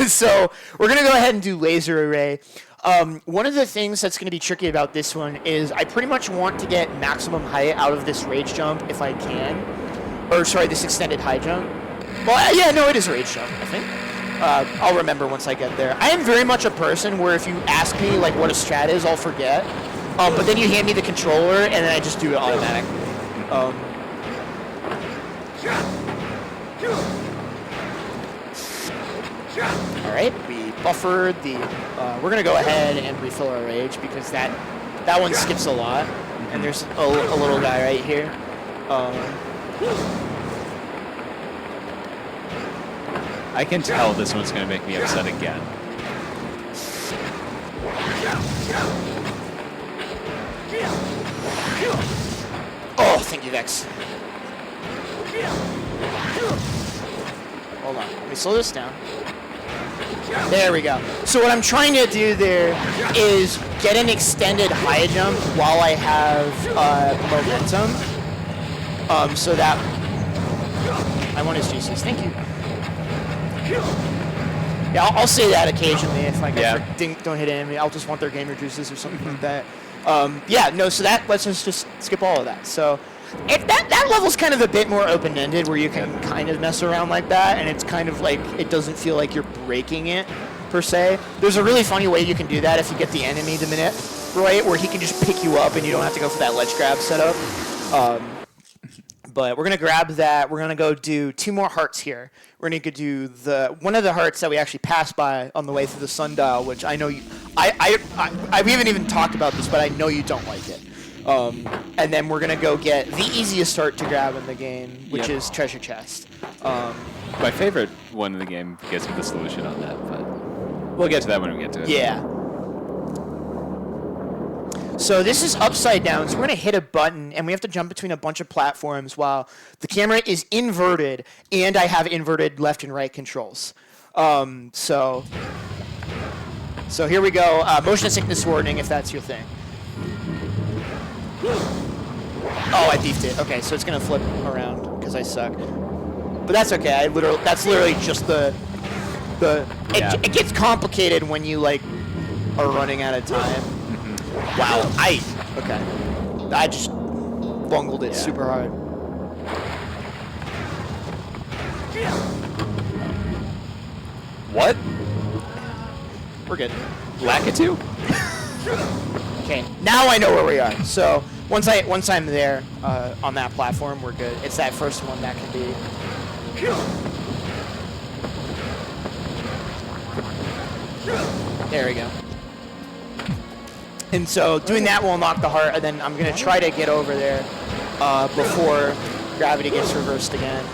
S2: so we're going to go ahead and do laser array. One of the things that's going to be tricky about this one is I pretty much want to get maximum height out of this rage jump if I can. Or, sorry, this extended high jump. Well, yeah, no, it is a rage jump, I think. I'll remember once I get there. I am very much a person where if you ask me like what a strat is, I'll forget. But then you hand me the controller, and then I just do it automatically. All right, we buffered the. We're gonna go ahead and refill our rage because that one skips a lot, and there's a little guy right here.
S3: I can tell this one's gonna make me upset again.
S2: Oh, thank you, Vexx. Hold on, let me slow this down. There we go. So what I'm trying to do there is get an extended high jump while I have momentum. So that I want his GCs. Thank you. Yeah, I'll say that occasionally if like don't hit enemy. I'll just want their gamer juices or something like that. Yeah, no. So that lets us just skip all of that. So if that level's kind of a bit more open-ended, where you can kind of mess around like that, and it's kind of like it doesn't feel like you're breaking it per se. There's a really funny way you can do that if you get the enemy to manipulate, where he can just pick you up and you don't have to go for that ledge grab setup. But we're gonna grab that. We're gonna go do 2 more hearts here. We're gonna go do one of the hearts that we actually passed by on the way through the sundial, which I know you. We haven't even talked about this, but I know you don't like it. And then we're gonna go get the easiest heart to grab in the game, which is treasure chest.
S3: My favorite one in the game gets me the solution on that, but we'll get to that when we get to it.
S2: Yeah. So this is upside down, so we're going to hit a button, and we have to jump between a bunch of platforms while the camera is inverted, and I have inverted left and right controls. So here we go. Motion sickness warning if that's your thing. Oh, I beefed it. Okay, so it's going to flip around because I suck. But that's okay. That's literally just it gets complicated when you like are running out of time. Wow, okay. I just bungled it super hard.
S3: What?
S2: We're good.
S3: Lakitu?
S2: Okay, now I know where we are. So once I'm there on that platform, we're good. It's that first one that can be. There we go. And so doing that will unlock the heart, and then I'm going to try to get over there before gravity gets reversed again.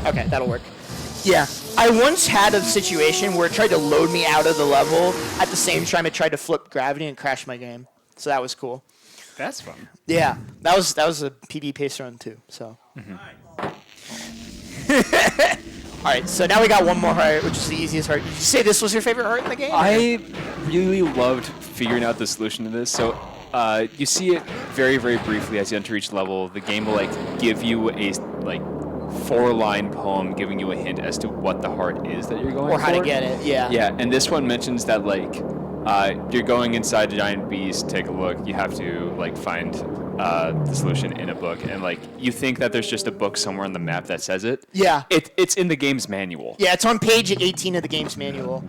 S2: Okay, that'll work. Yeah, I once had a situation where it tried to load me out of the level at the same time it tried to flip gravity and crash my game. So that was cool.
S3: That's fun.
S2: Yeah, that was a PD pace run too. So. All right, so now we got one more heart, which is the easiest heart. Did you say this was your favorite heart in the game?
S3: I really loved figuring out the solution to this. So you see it very, very briefly as you enter each level. The game will like give you a 4-line poem giving you a hint as to what the heart is that you're going for.
S2: Or how to get it, yeah.
S3: Yeah, and this one mentions that like you're going inside a giant beast, take a look. You have to like find the solution in a book, and like you think that there's just a book somewhere on the map that says it.
S2: Yeah.
S3: It's in the game's manual.
S2: Yeah, it's on page 18 of the game's manual.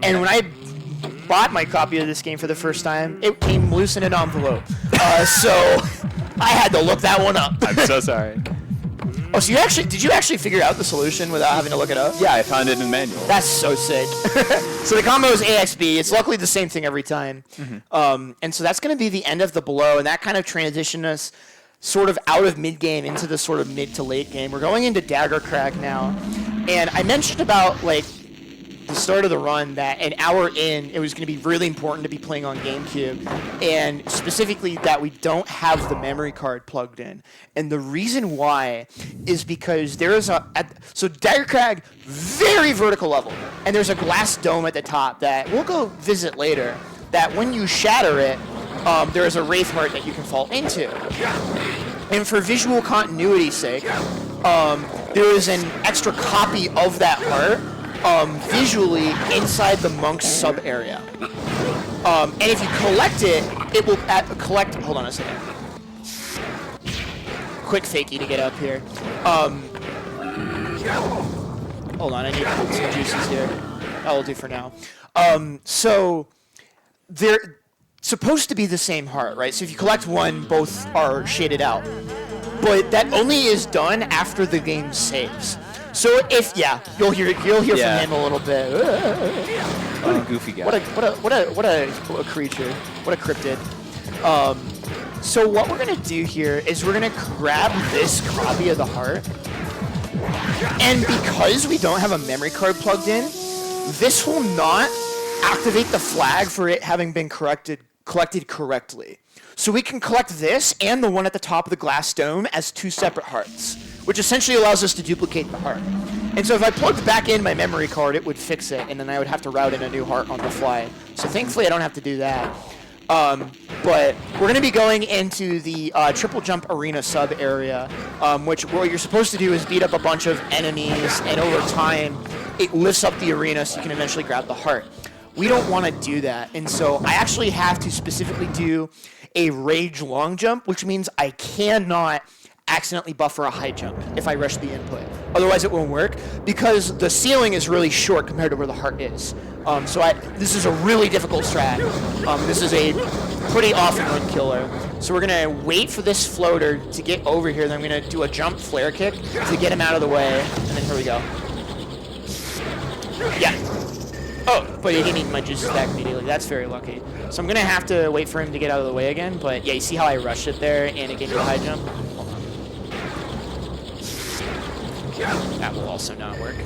S2: And when I bought my copy of this game for the first time, it came loose in an envelope. So I had to look that one up.
S3: I'm so sorry.
S2: Oh, so did you actually figure out the solution without having to look it up?
S3: Yeah, I found it in the manual.
S2: That's so sick. So the combo is AXB. It's luckily the same thing every time. And so that's going to be the end of the blow, and that kind of transitioned us sort of out of mid-game into the sort of mid to late game. We're going into Dagger Crack now. And I mentioned about, like, the start of the run that an hour in, it was going to be really important to be playing on GameCube, and specifically that we don't have the memory card plugged in. And the reason why is because there is so Dagger Crag, very vertical level, and there's a glass dome at the top that we'll go visit later, that when you shatter it, there is a Wraith Heart that you can fall into. And for visual continuity's sake, there is an extra copy of that heart visually inside the monk's sub area. And if you collect it, it will collect. Hold on a second. Quick fakie to get up here. Hold on, I need to put some juices here. That will do for now. So they're supposed to be the same heart, right? So if you collect one, both are shaded out. But that only is done after the game saves. So you'll hear from him a little bit.
S3: What a goofy guy.
S2: What a creature. What a cryptid. So what we're gonna do here is we're gonna grab this copy of the heart, and because we don't have a memory card plugged in, this will not activate the flag for it having been collected correctly. So we can collect this and the one at the top of the glass dome as two separate hearts, which essentially allows us to duplicate the heart. And so if I plugged back in my memory card, it would fix it, and then I would have to route in a new heart on the fly. So thankfully I don't have to do that. But we're going to be going into the triple jump arena sub area, which what you're supposed to do is beat up a bunch of enemies, and over time it lifts up the arena so you can eventually grab the heart. We don't want to do that, and so I actually have to specifically do a rage long jump, which means I cannot accidentally buffer a high jump if I rush the input. Otherwise it won't work, because the ceiling is really short compared to where the heart is. This is a really difficult strat. This is a pretty often run killer. So we're going to wait for this floater to get over here, then I'm going to do a jump flare kick to get him out of the way, and then here we go. Yeah. Oh, but he didn't eat my juices back immediately. That's very lucky. So I'm going to have to wait for him to get out of the way again, but yeah, you see how I rushed it there and it gave me a high jump? That will also not work.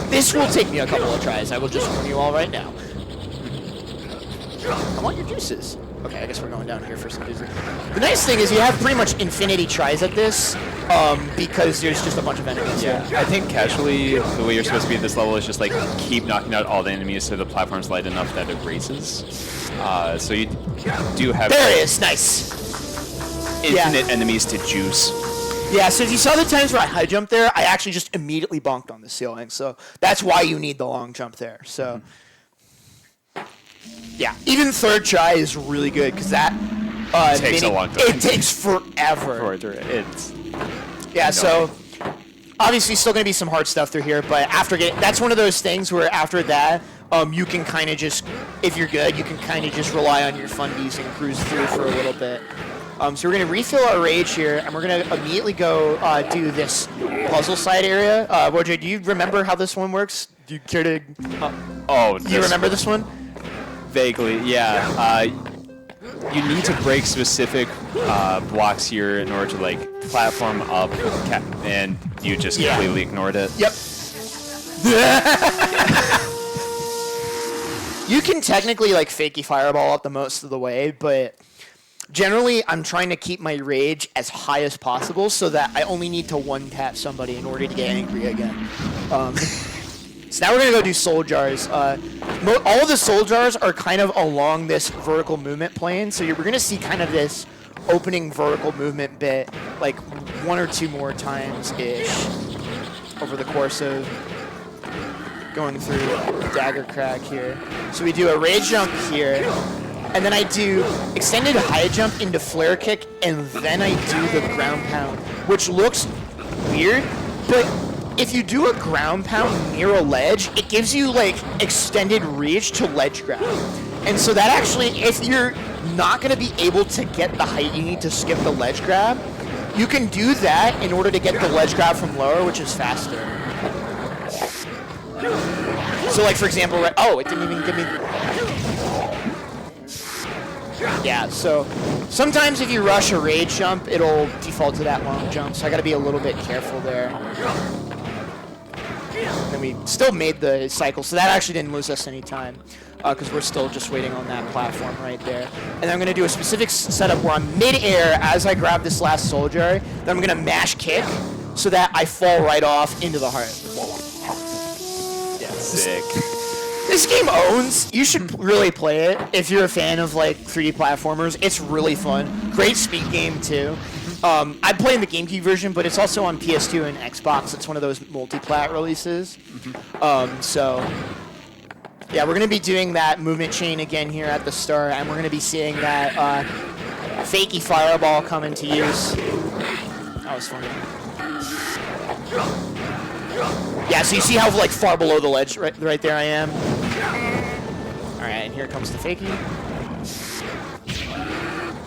S2: This will take me a couple of tries. I will just warn you all right now. I want your juices. Okay, I guess we're going down here for some juices. The nice thing is you have pretty much infinity tries at this, because there's just a bunch of enemies.
S3: Yeah, I think casually the way you're supposed to be at this level is just like keep knocking out all the enemies so the platform's light enough that it races. So you do have
S2: there it is, nice.
S3: infinite enemies to juice.
S2: Yeah, so if you saw the times where I high jumped there, I actually just immediately bonked on the ceiling. So that's why you need the long jump there. So yeah, even third try is really good because that
S3: takes a long time.
S2: It takes forever. Yeah, so obviously still going to be some hard stuff through here, but that's one of those things where after that, you can kind of just, if you're good, you can kind of just rely on your fundies and cruise through for a little bit. So we're going to refill our rage here, and we're going to immediately go do this puzzle side area. Roger, do you remember how this one works? Do you care to... do you remember this one?
S3: Vaguely, yeah. You need to break specific blocks here in order to like platform up, and you just completely ignored it.
S2: Yep. You can technically like fakey fireball up the most of the way, but generally I'm trying to keep my rage as high as possible so that I only need to one-tap somebody in order to get angry again. So now we're going to go do soul jars. All of the soul jars are kind of along this vertical movement plane, so we're going to see kind of this opening vertical movement bit like one or two more times-ish over the course of going through Dagger Crack here. So we do a rage jump here, and then I do extended high jump into flare kick, and then I do the ground pound, which looks weird, but if you do a ground pound near a ledge, it gives you like extended reach to ledge grab. And so that actually, if you're not going to be able to get the height you need to skip the ledge grab, you can do that in order to get the ledge grab from lower, which is faster. So like for example, oh, it didn't even give me. Yeah, so sometimes if you rush a rage jump, it'll default to that long jump, so I gotta be a little bit careful there. And then we still made the cycle, so that actually didn't lose us any time, because we're still just waiting on that platform right there. And then I'm gonna do a specific setup where I'm mid-air as I grab this last soul jar, then I'm gonna mash kick, so that I fall right off into the heart. Yeah,
S3: Sick.
S2: This game owns. You should really play it if you're a fan of like 3D platformers. It's really fun. Great speed game too. I'm playing the GameCube version, but it's also on PS2 and Xbox. It's one of those multi-plat releases. So yeah, we're gonna be doing that movement chain again here at the start, and we're gonna be seeing that fakey fireball come into use. That was funny. Yeah, so you see how like far below the ledge right there I am. All right, and here comes the fakie.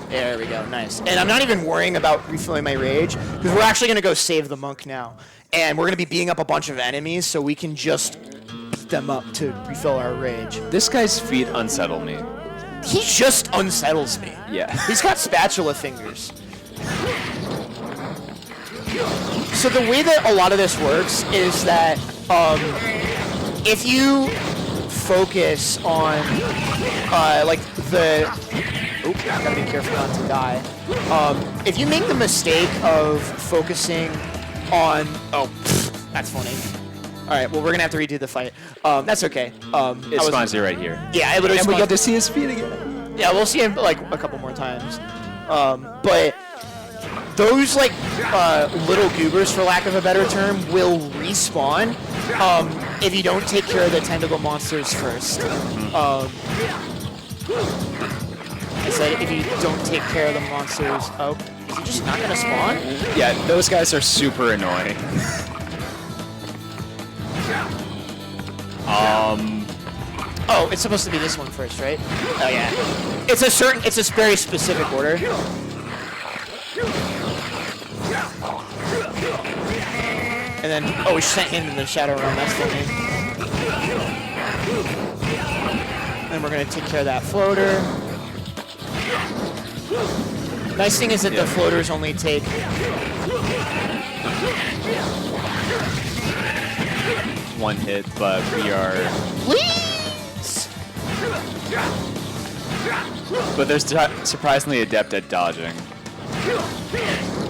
S2: There we go, nice. And I'm not even worrying about refilling my rage, because we're actually gonna go save the monk now. And we're gonna be beating up a bunch of enemies, so we can just beat them up to refill our rage.
S3: This guy's feet unsettle me.
S2: He just unsettles me.
S3: Yeah.
S2: He's got spatula fingers. So the way that a lot of this works is that if you focus on like the gotta be careful not to die. If you make the mistake of focusing on that's funny. All right, well we're gonna have to redo the fight. That's okay.
S3: It spawns you right here.
S2: Yeah, it
S3: And we get to see his feet again.
S2: Yeah, we'll see him like a couple more times. But those like little goobers, for lack of a better term, will respawn if you don't take care of the tentacle monsters first. I said if you don't take care of the monsters. Oh, is he just not gonna spawn?
S3: Yeah, those guys are super annoying.
S2: Oh, it's supposed to be this one first, right? Oh yeah. It's a very specific order. And then, we sent him in the Shadow Realm, that's funny. And we're gonna take care of that floater. Nice thing is that the floaters only take...
S3: one hit, but we are...
S2: Please!
S3: But they're surprisingly adept at dodging.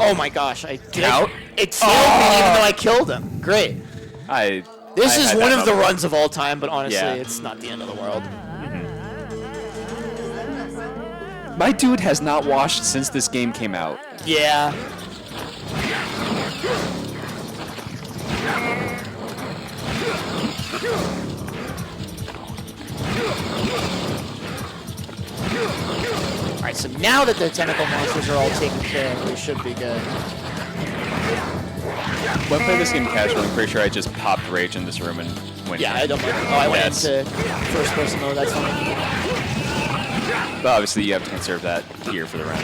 S2: Oh my gosh, I did.
S3: Out?
S2: It failed me even though I killed him. Great. This is one of the runs of all time, but honestly, it's not the end of the world.
S3: My dude has not washed since this game came out.
S2: Yeah. Alright, so now that the tentacle monsters are all taken care of, we should be good.
S3: When I played this game casually, I'm pretty sure I just popped rage in this room and went.
S2: Yeah, I don't like it. Oh, I went into first person mode, that's fine.
S3: But obviously you have to conserve that here for the round.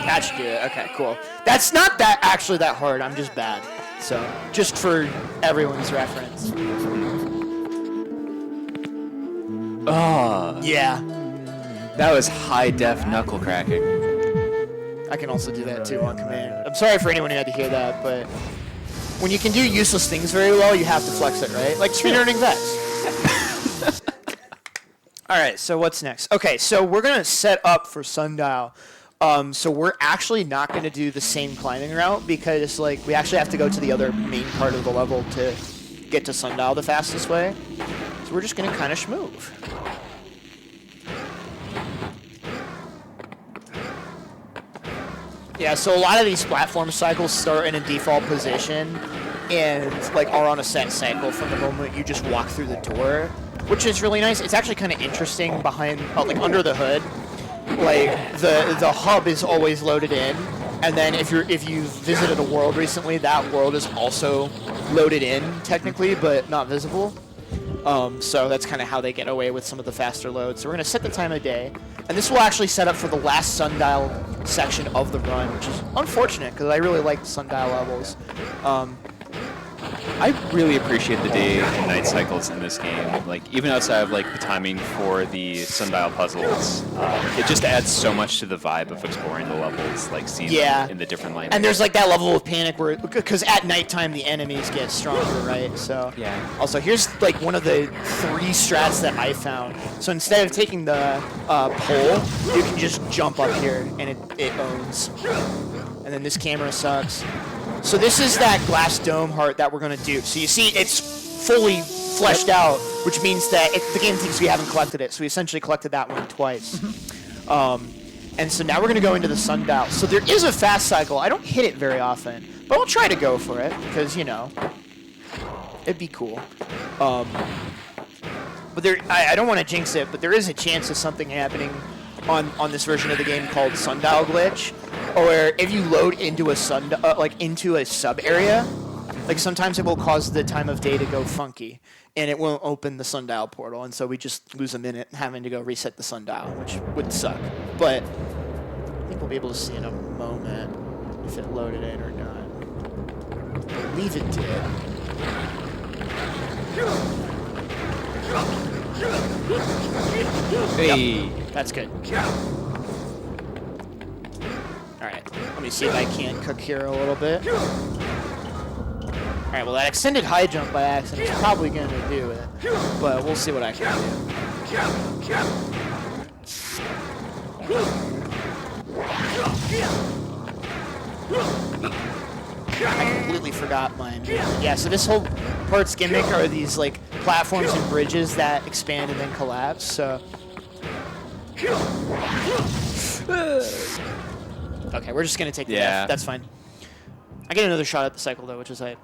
S2: That should do it. Okay, cool. That's not actually that hard. I'm just bad. So, just for everyone's reference.
S3: Oh,
S2: Yeah.
S3: that was high def knuckle cracking.
S2: I can also do that too on command. I'm sorry for anyone who had to hear that, but when you can do useless things very well, you have to flex it, right? Like speedrunning Vexx. Alright, so what's next? Okay, so we're going to set up for Sundial. So we're actually not going to do the same climbing route because like we actually have to go to the other main part of the level to get to Sundial the fastest way. So we're just going to kind of schmoove. Yeah, so a lot of these platform cycles start in a default position and like are on a set cycle from the moment you just walk through the door, which is really nice. It's actually kind of interesting behind, like under the hood. Like the hub is always loaded in, And then if you visited a world recently, that world is also loaded in technically, but not visible. So that's kind of how they get away with some of the faster loads. So we're going to set the time of day. And this will actually set up for the last sundial section of the run, which is unfortunate because I really like the sundial levels.
S3: I really appreciate the day and night cycles in this game. Like, even outside of like the timing for the sundial puzzles, it just adds so much to the vibe of exploring the levels, like seeing them in the different languages.
S2: And there's like that level of panic where, because at nighttime the enemies get stronger, right? So
S3: yeah.
S2: Also, here's like one of the 3 strats that I found. So instead of taking the pole, you can just jump up here and it owns. And then this camera sucks. So this is that glass dome heart that we're going to do. So you see it's fully fleshed out, which means that the game thinks we haven't collected it. So we essentially collected that one twice. And so now we're going to go into the sundial. So there is a fast cycle. I don't hit it very often, but I'll try to go for it because, you know, it'd be cool. But I don't want to jinx it, but there is a chance of something happening on this version of the game called Sundial Glitch, or if you load into a into a sub area, like sometimes it will cause the time of day to go funky, and it won't open the sundial portal, and so we just lose a minute having to go reset the sundial, which would suck. But I think we'll be able to see in a moment if it loaded in or not. I believe it did.
S3: Hey.
S2: Yep, that's good. Alright, let me see if I can't cook here a little bit. Alright, well that extended high jump by accident is probably going to do it, but we'll see what I can do. I completely forgot mine. Yeah, so this whole part's gimmick are these like platforms and bridges that expand and then collapse, so... Okay, we're just gonna take the F. That's fine. I get another shot at the cycle though, which is like...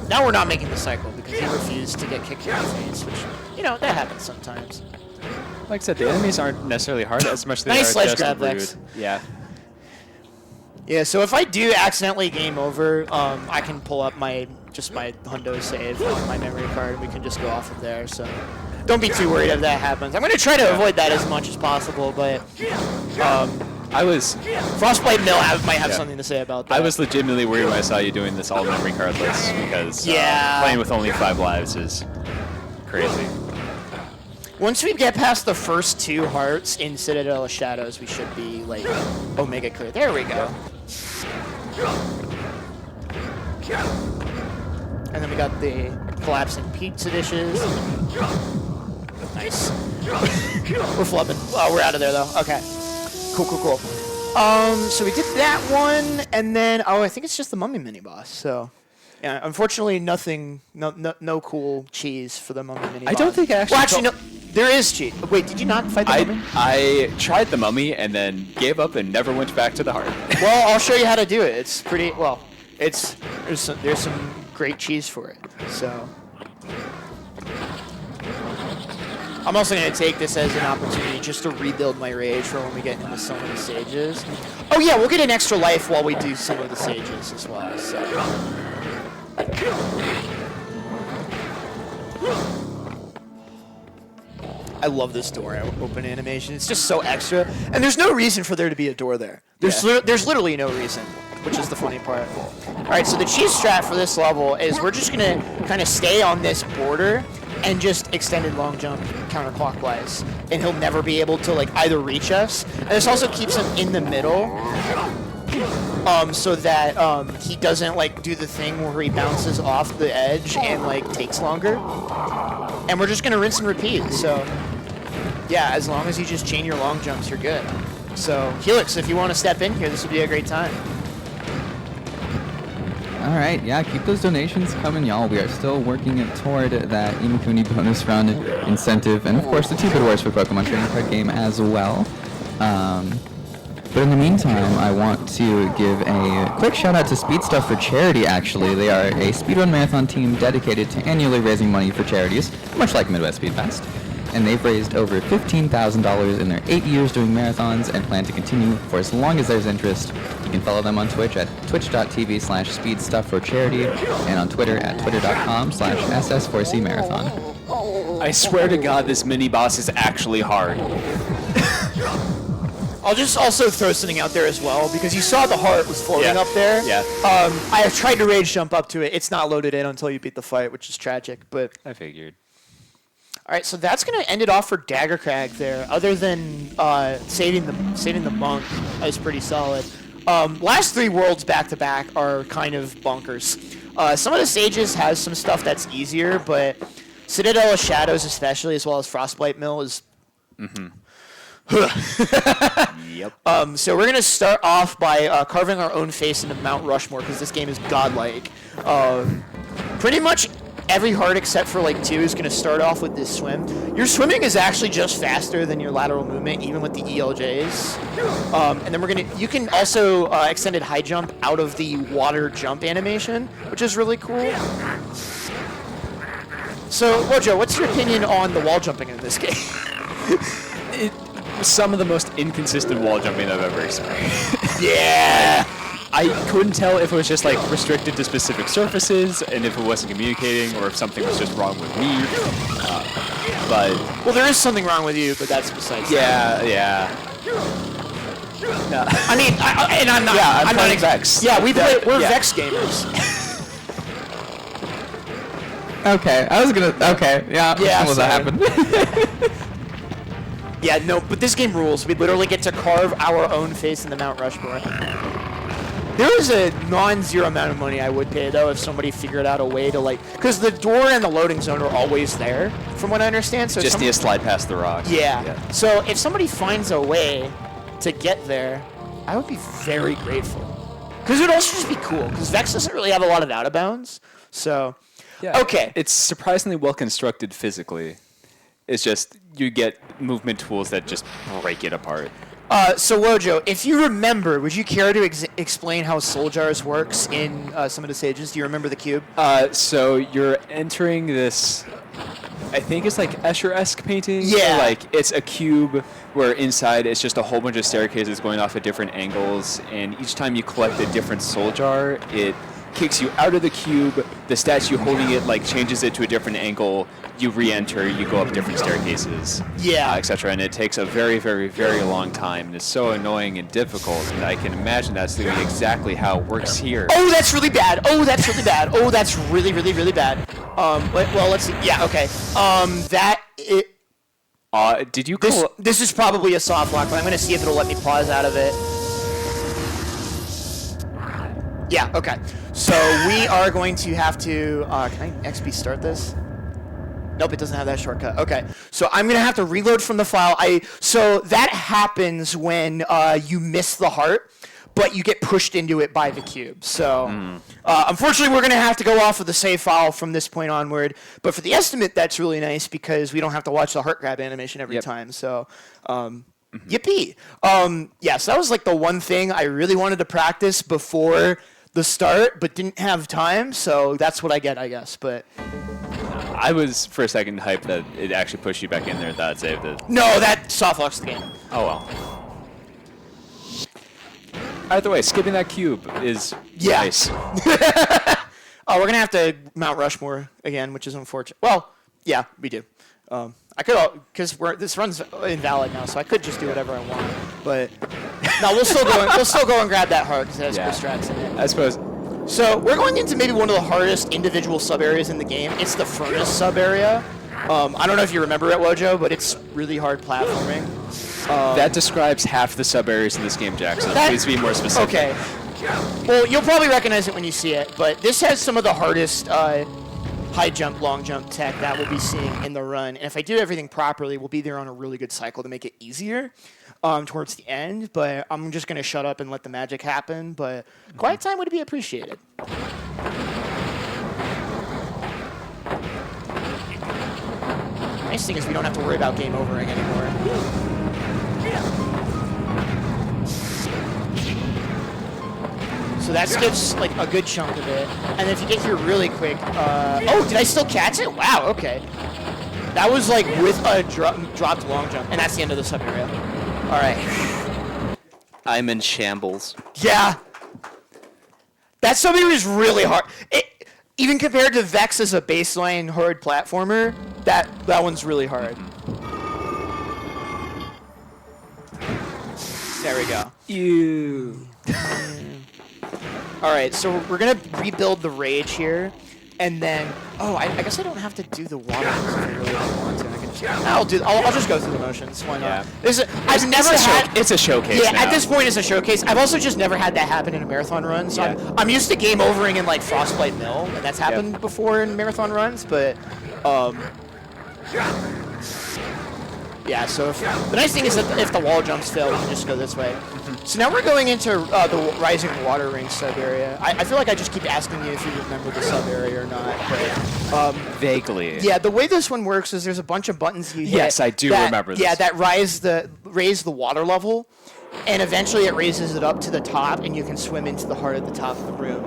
S2: Now we're not making the cycle because he refused to get kicked in the face, which, you know, that happens sometimes.
S3: Like I said, the enemies aren't necessarily hard as much as they
S2: Nice
S3: are
S2: sledge
S3: just
S2: grab,
S3: rude.
S2: Vexx.
S3: Yeah.
S2: Yeah, so if I do accidentally game over, I can pull up my hundo save on my memory card, and we can just go off of there. So don't be too worried if that happens. I'm going to try to avoid that as much as possible, but Frostbite Mill might have something to say about that.
S3: I was legitimately worried when I saw you doing this all memory cardless because playing with only 5 lives is crazy.
S2: Once we get past the first 2 hearts in Citadel of Shadows, we should be like Omega clear. There we go. And then we got the collapsing pizza dishes. Nice. We're flubbing. Oh, we're out of there though. Okay. Cool. So we did that one, and then I think it's just the mummy mini boss. So, yeah, unfortunately, no cool cheese for the mummy mini boss.
S3: I don't think I actually.
S2: Well, actually, no, there is cheese. Wait, did you not fight the mummy?
S3: I tried the mummy and then gave up and never went back to the heart.
S2: Well, I'll show you how to do it. It's pretty well. There's some great cheese for it. So. I'm also going to take this as an opportunity just to rebuild my rage for when we get into some of the stages. Oh yeah, we'll get an extra life while we do some of the stages as well. So. I love this door open animation. It's just so extra. And there's no reason for there to be a door there. There's literally no reason, which is the funny part. Alright, so the cheese strat for this level is we're just going to kind of stay on this border and just extended long jump counterclockwise, and he'll never be able to like either reach us. And this also keeps him in the middle, so that he doesn't like do the thing where he bounces off the edge and like takes longer. And we're just gonna rinse and repeat. So yeah, as long as you just chain your long jumps, you're good. So Helix, if you want to step in here, this would be a great time.
S4: All right, yeah, keep those donations coming, y'all. We are still working toward that Imakuni bonus run incentive, and of course the 2-bit wars for Pokemon trading card game as well. But in the meantime, I want to give a quick shout out to Speed Stuff for Charity, actually. They are a speedrun marathon team dedicated to annually raising money for charities, much like Midwest Speedfest. And they've raised over $15,000 in their 8 years doing marathons and plan to continue for as long as there's interest. You can follow them on Twitch at twitch.tv/speedstuffforcharity and on Twitter at twitter.com/ss4cmarathon.
S3: I swear to God, this mini boss is actually hard.
S2: I'll just also throw something out there as well, because you saw the heart was floating up there.
S3: Yeah.
S2: I have tried to rage jump up to it. It's not loaded in until you beat the fight, which is tragic. But
S3: I figured.
S2: all right, so that's going to end it off for Daggercrag there. Other than saving the monk is pretty solid. Last 3 worlds back-to-back are kind of bonkers. Some of the stages has some stuff that's easier, but Citadel of Shadows especially, as well as Frostblight Mill is...
S3: Yep.
S2: So we're going to start off by carving our own face into Mount Rushmore, because this game is godlike. Pretty much every heart except for like 2 is going to start off with this swim. Your swimming is actually just faster than your lateral movement, even with the ELJs. And then you can also extended high jump out of the water jump animation, which is really cool. So, Wojo, what's your opinion on the wall jumping in this game?
S3: It was some of the most inconsistent wall jumping I've ever experienced.
S2: Yeah!
S3: I couldn't tell if it was just like restricted to specific surfaces and if it wasn't communicating or if something was just wrong with me. But
S2: well, there is something wrong with you, but that's besides.
S3: Yeah.
S2: I mean, I'm not.
S3: Yeah, I'm
S2: not
S3: playing Vexx.
S2: Yeah, we're
S3: Yeah.
S2: Vexx gamers.
S4: Okay, I was gonna. Okay, yeah.
S2: Yeah,
S4: that happened.
S2: Yeah, no, but this game rules. We literally get to carve our own face in the Mount Rushmore. There is a non-zero amount of money I would pay, though, if somebody figured out a way to, like... Because the door and the loading zone are always there, from what I understand. So
S3: just need to slide past the rocks.
S2: Yeah. So if somebody finds a way to get there, I would be very grateful. Because it would also just be cool, because Vexx doesn't really have a lot of out-of-bounds. So,
S3: Yeah.
S2: okay.
S3: It's surprisingly well constructed physically. It's just you get movement tools that just break it apart.
S2: So Wojo, if you remember, would you care to explain how Soul Jars works in some of the stages? Do you remember the cube?
S3: So you're entering this, I think it's like Escher-esque painting.
S2: Yeah.
S3: Like it's a cube where inside it's just a whole bunch of staircases going off at different angles, and each time you collect a different Soul Jar, it kicks you out of the cube. The statue holding it like changes it to a different angle. You re-enter, you go up different staircases,
S2: Yeah.
S3: etc. And it takes a very, very, very long time. And it's so annoying and difficult. And I can imagine that's exactly how it works here.
S2: Oh, that's really bad. Oh, that's really bad. Oh, that's really, really, really bad. Well, let's see. Yeah, okay.
S3: Did you?
S2: This is probably a soft lock, but I'm gonna see if it'll let me pause out of it. Yeah. Okay. So we are going to have to. Can I XP start this? Nope, it doesn't have that shortcut. Okay, so I'm gonna have to reload from the file. So that happens when you miss the heart, but you get pushed into it by the cube. So unfortunately, we're gonna have to go off of the save file from this point onward. But for the estimate, that's really nice because we don't have to watch the heart grab animation every time. So. Yippee! Yeah, so that was like the one thing I really wanted to practice before the start, but didn't have time. So that's what I get, I guess. But.
S3: I was for a second hyped that it actually pushed you back in there. That saved it.
S2: No, that soft locks the game.
S3: Oh well. Either way, skipping that cube is nice.
S2: Oh, we're gonna have to Mount Rushmore again, which is unfortunate. Well, yeah, we do. I could, because this run's invalid now, so I could just do whatever I want. But no, we'll still go. We'll still go and grab that heart because it has cool strats in it.
S3: I suppose.
S2: So we're going into maybe one of the hardest individual sub-areas in the game. It's the furnace sub-area. I don't know if you remember it, Wojo, but it's really hard platforming.
S3: That describes half the sub-areas in this game, Jackson. Please be more specific.
S2: Okay. Well, you'll probably recognize it when you see it, but this has some of the hardest high jump, long jump tech that we'll be seeing in the run. And if I do everything properly, we'll be there on a really good cycle to make it easier towards the end. But I'm just going to shut up and let the magic happen. But quiet time would be appreciated. Nice thing is we don't have to worry about game overing anymore. So that skips like a good chunk of it. And if you get here really quick, oh, did I still catch it? Wow, okay. That was like with a dropped long jump, and that's the end of the sub area. All right.
S5: I'm in shambles.
S2: Yeah. That sub area is really hard. Even compared to Vexx as a baseline hard platformer, that one's really hard. There we go.
S5: You.
S2: All right, so we're gonna rebuild the rage here, and then I guess I don't have to do the water if I really don't want to. I can just I'll just go through the motions. Why not?
S3: Yeah.
S2: I've never had.
S3: It's a showcase.
S2: Yeah,
S3: now.
S2: at this point it's a showcase. I've also just never had that happen in a marathon run. So
S3: Yeah.
S2: I'm used to game overing in like Frostbite Mill, and that's happened before in marathon runs. But yeah, so the nice thing is that if the wall jumps fail, we can just go this way. So now we're going into the Rising Water Ring sub-area. I feel like I just keep asking you if you remember the sub-area or not. But,
S3: Vaguely.
S2: yeah, the way this one works is there's a bunch of buttons you hit.
S3: Yes, I do remember this.
S2: Yeah, that raise the water level, and eventually it raises it up to the top, and you can swim into the heart at the top of the room.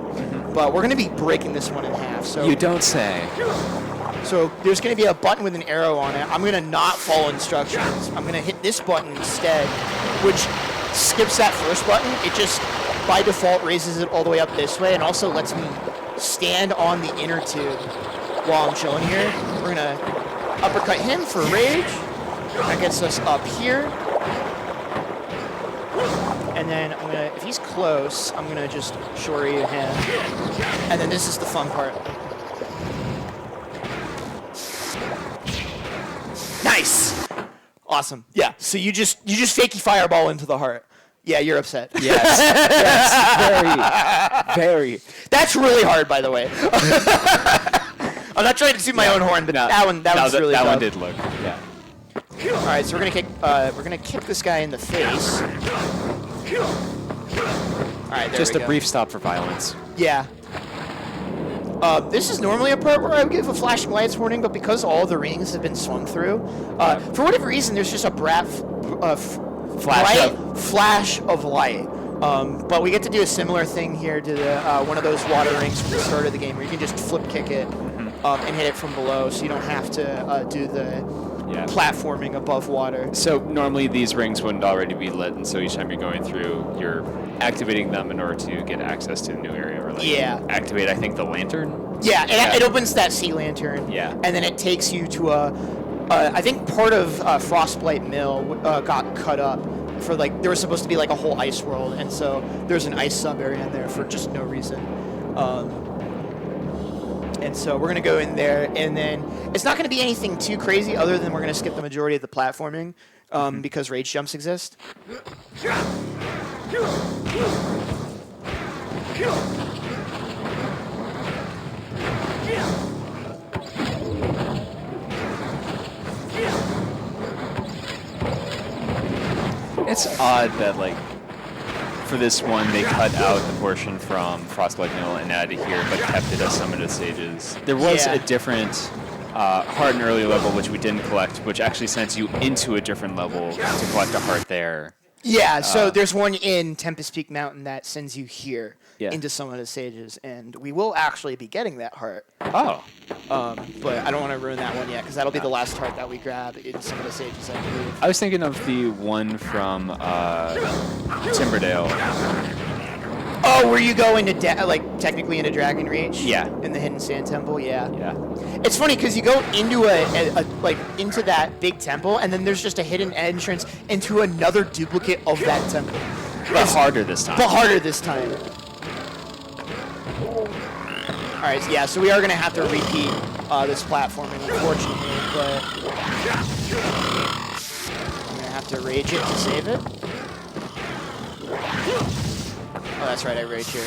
S2: But we're going to be breaking this one in half. So
S3: You don't say.
S2: So there's going to be a button with an arrow on it. I'm going to not follow instructions. I'm going to hit this button instead, which skips that first button. It just, by default, raises it all the way up this way and also lets me stand on the inner tube while I'm chilling here. We're going to uppercut him for rage. That gets us up here. And then I'm going to, if he's close, I'm going to just shoryu him. And then this is the fun part. Nice. Awesome. Yeah. So you just fakey fireball into the heart. Yeah, you're upset.
S3: Yes. Yes. Very.
S2: That's really hard, by the way. I'm not trying to toot my own horn, but that one was really
S3: that
S2: tough.
S3: one did look. Yeah.
S2: All right, so we're gonna kick this guy in the face. All right, there
S3: Just
S2: we
S3: a
S2: go.
S3: brief stop for violence.
S2: Yeah. This is normally a part where I would give a flashing lights warning, but because all the rings have been swung through, for whatever reason, there's just a flash of light. But we get to do a similar thing here to the, one of those water rings from the start of the game, where you can just flip kick it and hit it from below, so you don't have to do the platforming above water.
S3: So normally these rings wouldn't already be lit, and so each time you're going through, you're activating them in order to get access to the new area. Or activate, I think, the lantern.
S2: Yeah, it opens that sea lantern.
S3: Yeah.
S2: And then it takes you to I think part of Frostbite Mill got cut up for there was supposed to be a whole ice world, and so there's an ice sub area in there for just no reason. And so we're gonna go in there, and then it's not gonna be anything too crazy other than we're gonna skip the majority of the platforming because rage jumps exist.
S3: It's odd that, for this one, they cut out the portion from Frostbite Mill and added it here, but kept it as some of the stages. There was a different heart in early level, which we didn't collect, which actually sends you into a different level to collect a heart there.
S2: Yeah, so there's one in Tempest Peak Mountain that sends you here
S3: Yeah.
S2: into some of the stages, and we will actually be getting that heart.
S3: Oh.
S2: But I don't want to ruin that one yet, because that'll be the last heart that we grab in some of the stages, I believe.
S3: I was thinking of the one from Timberdale.
S2: Oh, where you go into, technically into Dragon Reach?
S3: Yeah.
S2: In the Hidden Sand Temple, yeah.
S3: Yeah.
S2: It's funny, because you go into into that big temple, and then there's just a hidden entrance into another duplicate of that temple.
S3: But harder this time.
S2: But harder this time. All right, yeah, so we are going to have to repeat this platforming, unfortunately, but I'm going to have to rage it to save it. Oh, that's right, I rage here.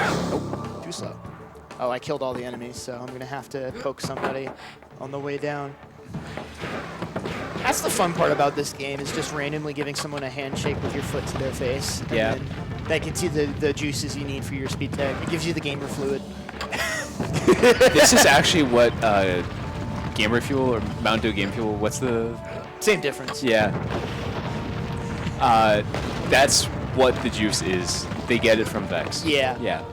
S2: Oh, too slow. Oh, I killed all the enemies, so I'm going to have to poke somebody on the way down. That's the fun part about this game, is just randomly giving someone a handshake with your foot to their face. And
S3: Yeah.
S2: then that gets you the juices you need for your speed tag. It gives you the gamer fluid.
S3: This is actually what Gamer Fuel or Mountain Dew Game Fuel, what's the...
S2: Same difference.
S3: Yeah. That's what the juice is. They get it from Vexx.
S2: Yeah.
S3: Yeah.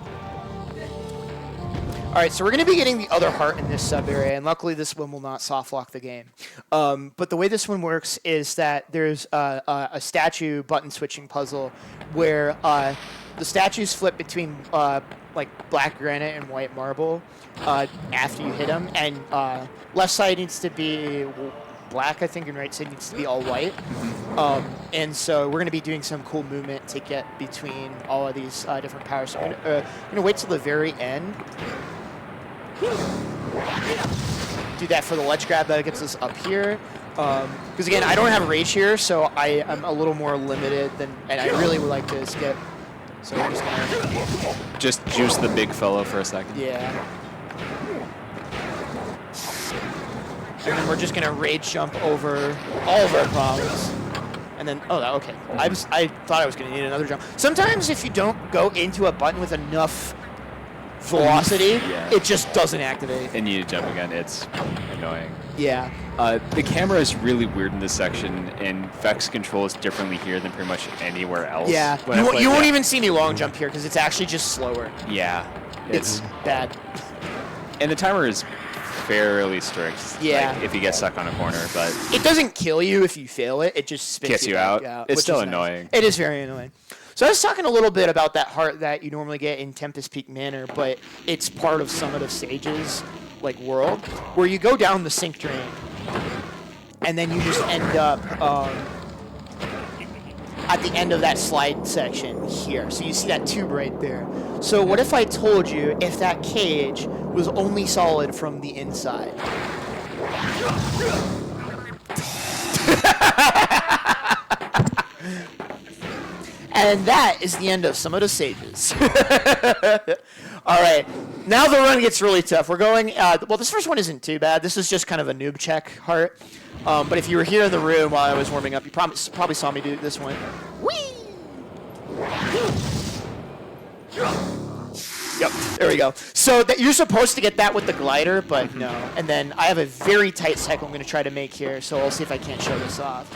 S2: All right, so we're going to be getting the other heart in this sub area, and luckily this one will not soft lock the game. But the way this one works is that there's a statue button switching puzzle where the statues flip between like black granite and white marble after you hit them, and left side needs to be black, I think, and right side needs to be all white. And so we're going to be doing some cool movement to get between all of these different powers. So we're going to wait till the very end. Do that for the ledge grab that gets us up here. Because again, I don't have rage here, so I am a little more limited than, and I really would like to skip. So we're just gonna
S3: Just juice the big fellow for a second.
S2: yeah. And then we're just gonna rage jump over all of our problems. And then, oh, okay. I thought I was gonna need another jump. Sometimes if you don't go into a button with enough velocity,
S3: Yeah.
S2: it just doesn't activate.
S3: And you jump again. It's annoying.
S2: Yeah.
S3: The camera is really weird in this section, and Vexx controls differently here than pretty much anywhere else.
S2: Yeah.
S3: When I play
S2: You won't
S3: that-
S2: even see me long jump here because it's actually just slower.
S3: Yeah.
S2: It's bad.
S3: And the timer is fairly strict.
S2: Yeah.
S3: Like, if you get stuck on a corner, but
S2: It doesn't kill you if you fail it. It just spits
S3: Gets you
S2: back
S3: out. It's
S2: which
S3: still
S2: is nice.
S3: annoying.
S2: It is very annoying. So I was talking a little bit about that heart that you normally get in Tempest Peak Manor, but it's part of Summit of Sages, like world, where you go down the sink drain, and then you just end up at the end of that slide section here. So you see that tube right there. So what if I told you if that cage was only solid from the inside? And that is the end of Summit of Sages. All right, now the run gets really tough. We're going, well, this first one isn't too bad. This is just kind of a noob check heart. But if you were here in the room while I was warming up, you probably saw me do this one. Whee! Yep, there we go. So that you're supposed to get that with the glider, but no. And then I have a very tight cycle I'm going to try to make here, so I'll see if I can't show this off.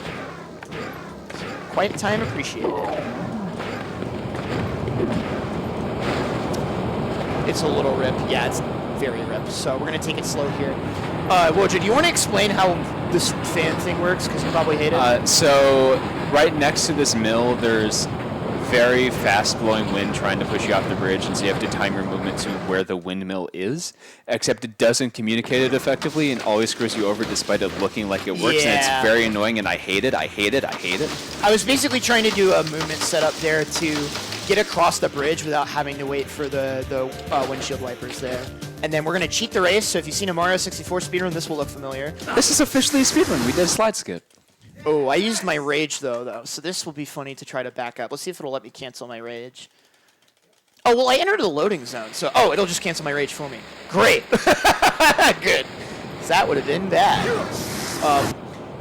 S2: Quiet time appreciated. It's a little rip. Yeah, it's very rip. So we're going to take it slow here. Wojo, do you want to explain how this fan thing works? Because you probably hate it.
S3: So right next to this mill, there's very fast-blowing wind trying to push you off the bridge, and so you have to time your movement to where the windmill is, except it doesn't communicate it effectively and always screws you over despite it looking like it works, and it's
S2: Yeah.
S3: very annoying, and I hate it, I hate it, I hate it.
S2: I was basically trying to do a movement setup there to get across the bridge without having to wait for the windshield wipers there. And then we're going to cheat the race, so if you've seen a Mario 64 speedrun, this will look familiar.
S3: This is officially a speedrun. We did a slide skip.
S2: Oh, I used my rage, though, so this will be funny to try to back up. Let's see if it'll let me cancel my rage. Oh, well, I entered the loading zone, so... Oh, it'll just cancel my rage for me. Great. Good. That would have been bad.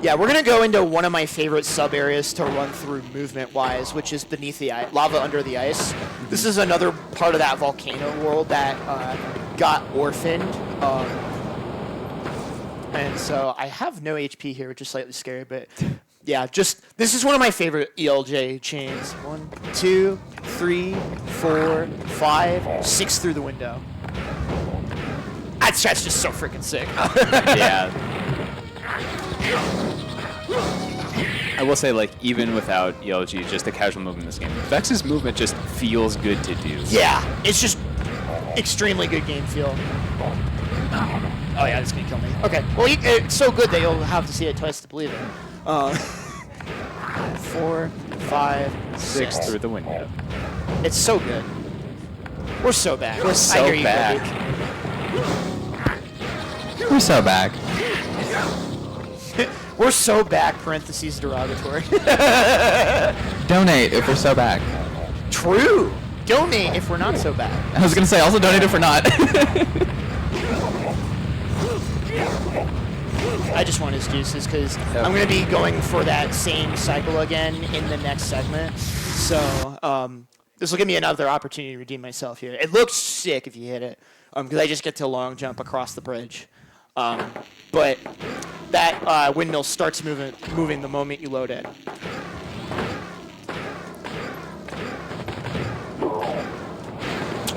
S2: Yeah, we're going to go into one of my favorite sub-areas to run through movement-wise, which is beneath the ice, lava under the ice. This is another part of that volcano world that got orphaned. And so I have no HP here, which is slightly scary, but yeah, this is one of my favorite ELJ chains. 1, 2, 3, 4, 5, 6 through the window. That's just so freaking sick.
S3: Yeah. I will say, like, even without ELG, just the casual movement in this game, Vexx's movement just feels good to do.
S2: Yeah, it's just extremely good game feel. Oh yeah, it's gonna kill me. Okay, well, it's so good that you'll have to see it twice to believe it. 4, 5,
S3: 6
S2: 6
S3: through the window.
S2: It's so good. We're so back.
S3: We're so
S2: I hear you,
S3: back.
S2: Cody.
S4: We're so back.
S2: We're so back, parentheses derogatory.
S4: Donate if we're so back.
S2: True. donate if we're not so bad.
S4: I was gonna say also donate if we're not.
S2: I just want his juices because I'm going to be going for that same cycle again in the next segment. So this will give me another opportunity to redeem myself here. It looks sick if you hit it because I just get to long jump across the bridge. But that windmill starts moving the moment you load it.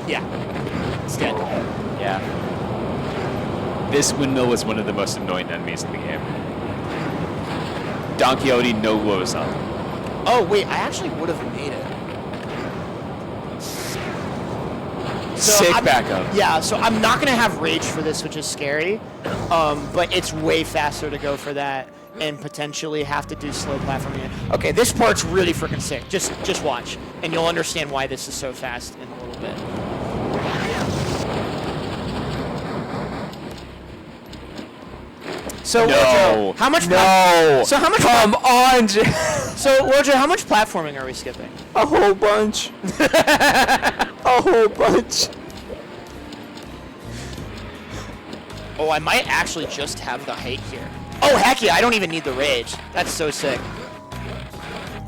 S2: Yeah, it's dead.
S3: Yeah. This windmill was one of the most annoying enemies in the game. Don Quixote no woes up.
S2: Oh, wait, I actually would have made it.
S3: Sick backup.
S2: Yeah, so I'm not going to have rage for this, which is scary. But it's way faster to go for that and potentially have to do slow platforming. Okay, this part's really freaking sick. Just watch, and you'll understand why this is so fast in a little bit. So
S3: No.
S2: Wojo, how much?
S3: No.
S2: So how much?
S3: Come on,
S2: So Wojo, how much platforming are we skipping?
S3: a whole bunch. A whole bunch.
S2: Oh, I might actually just have the height here. Oh, heck yeah, I don't even need the rage. That's so sick.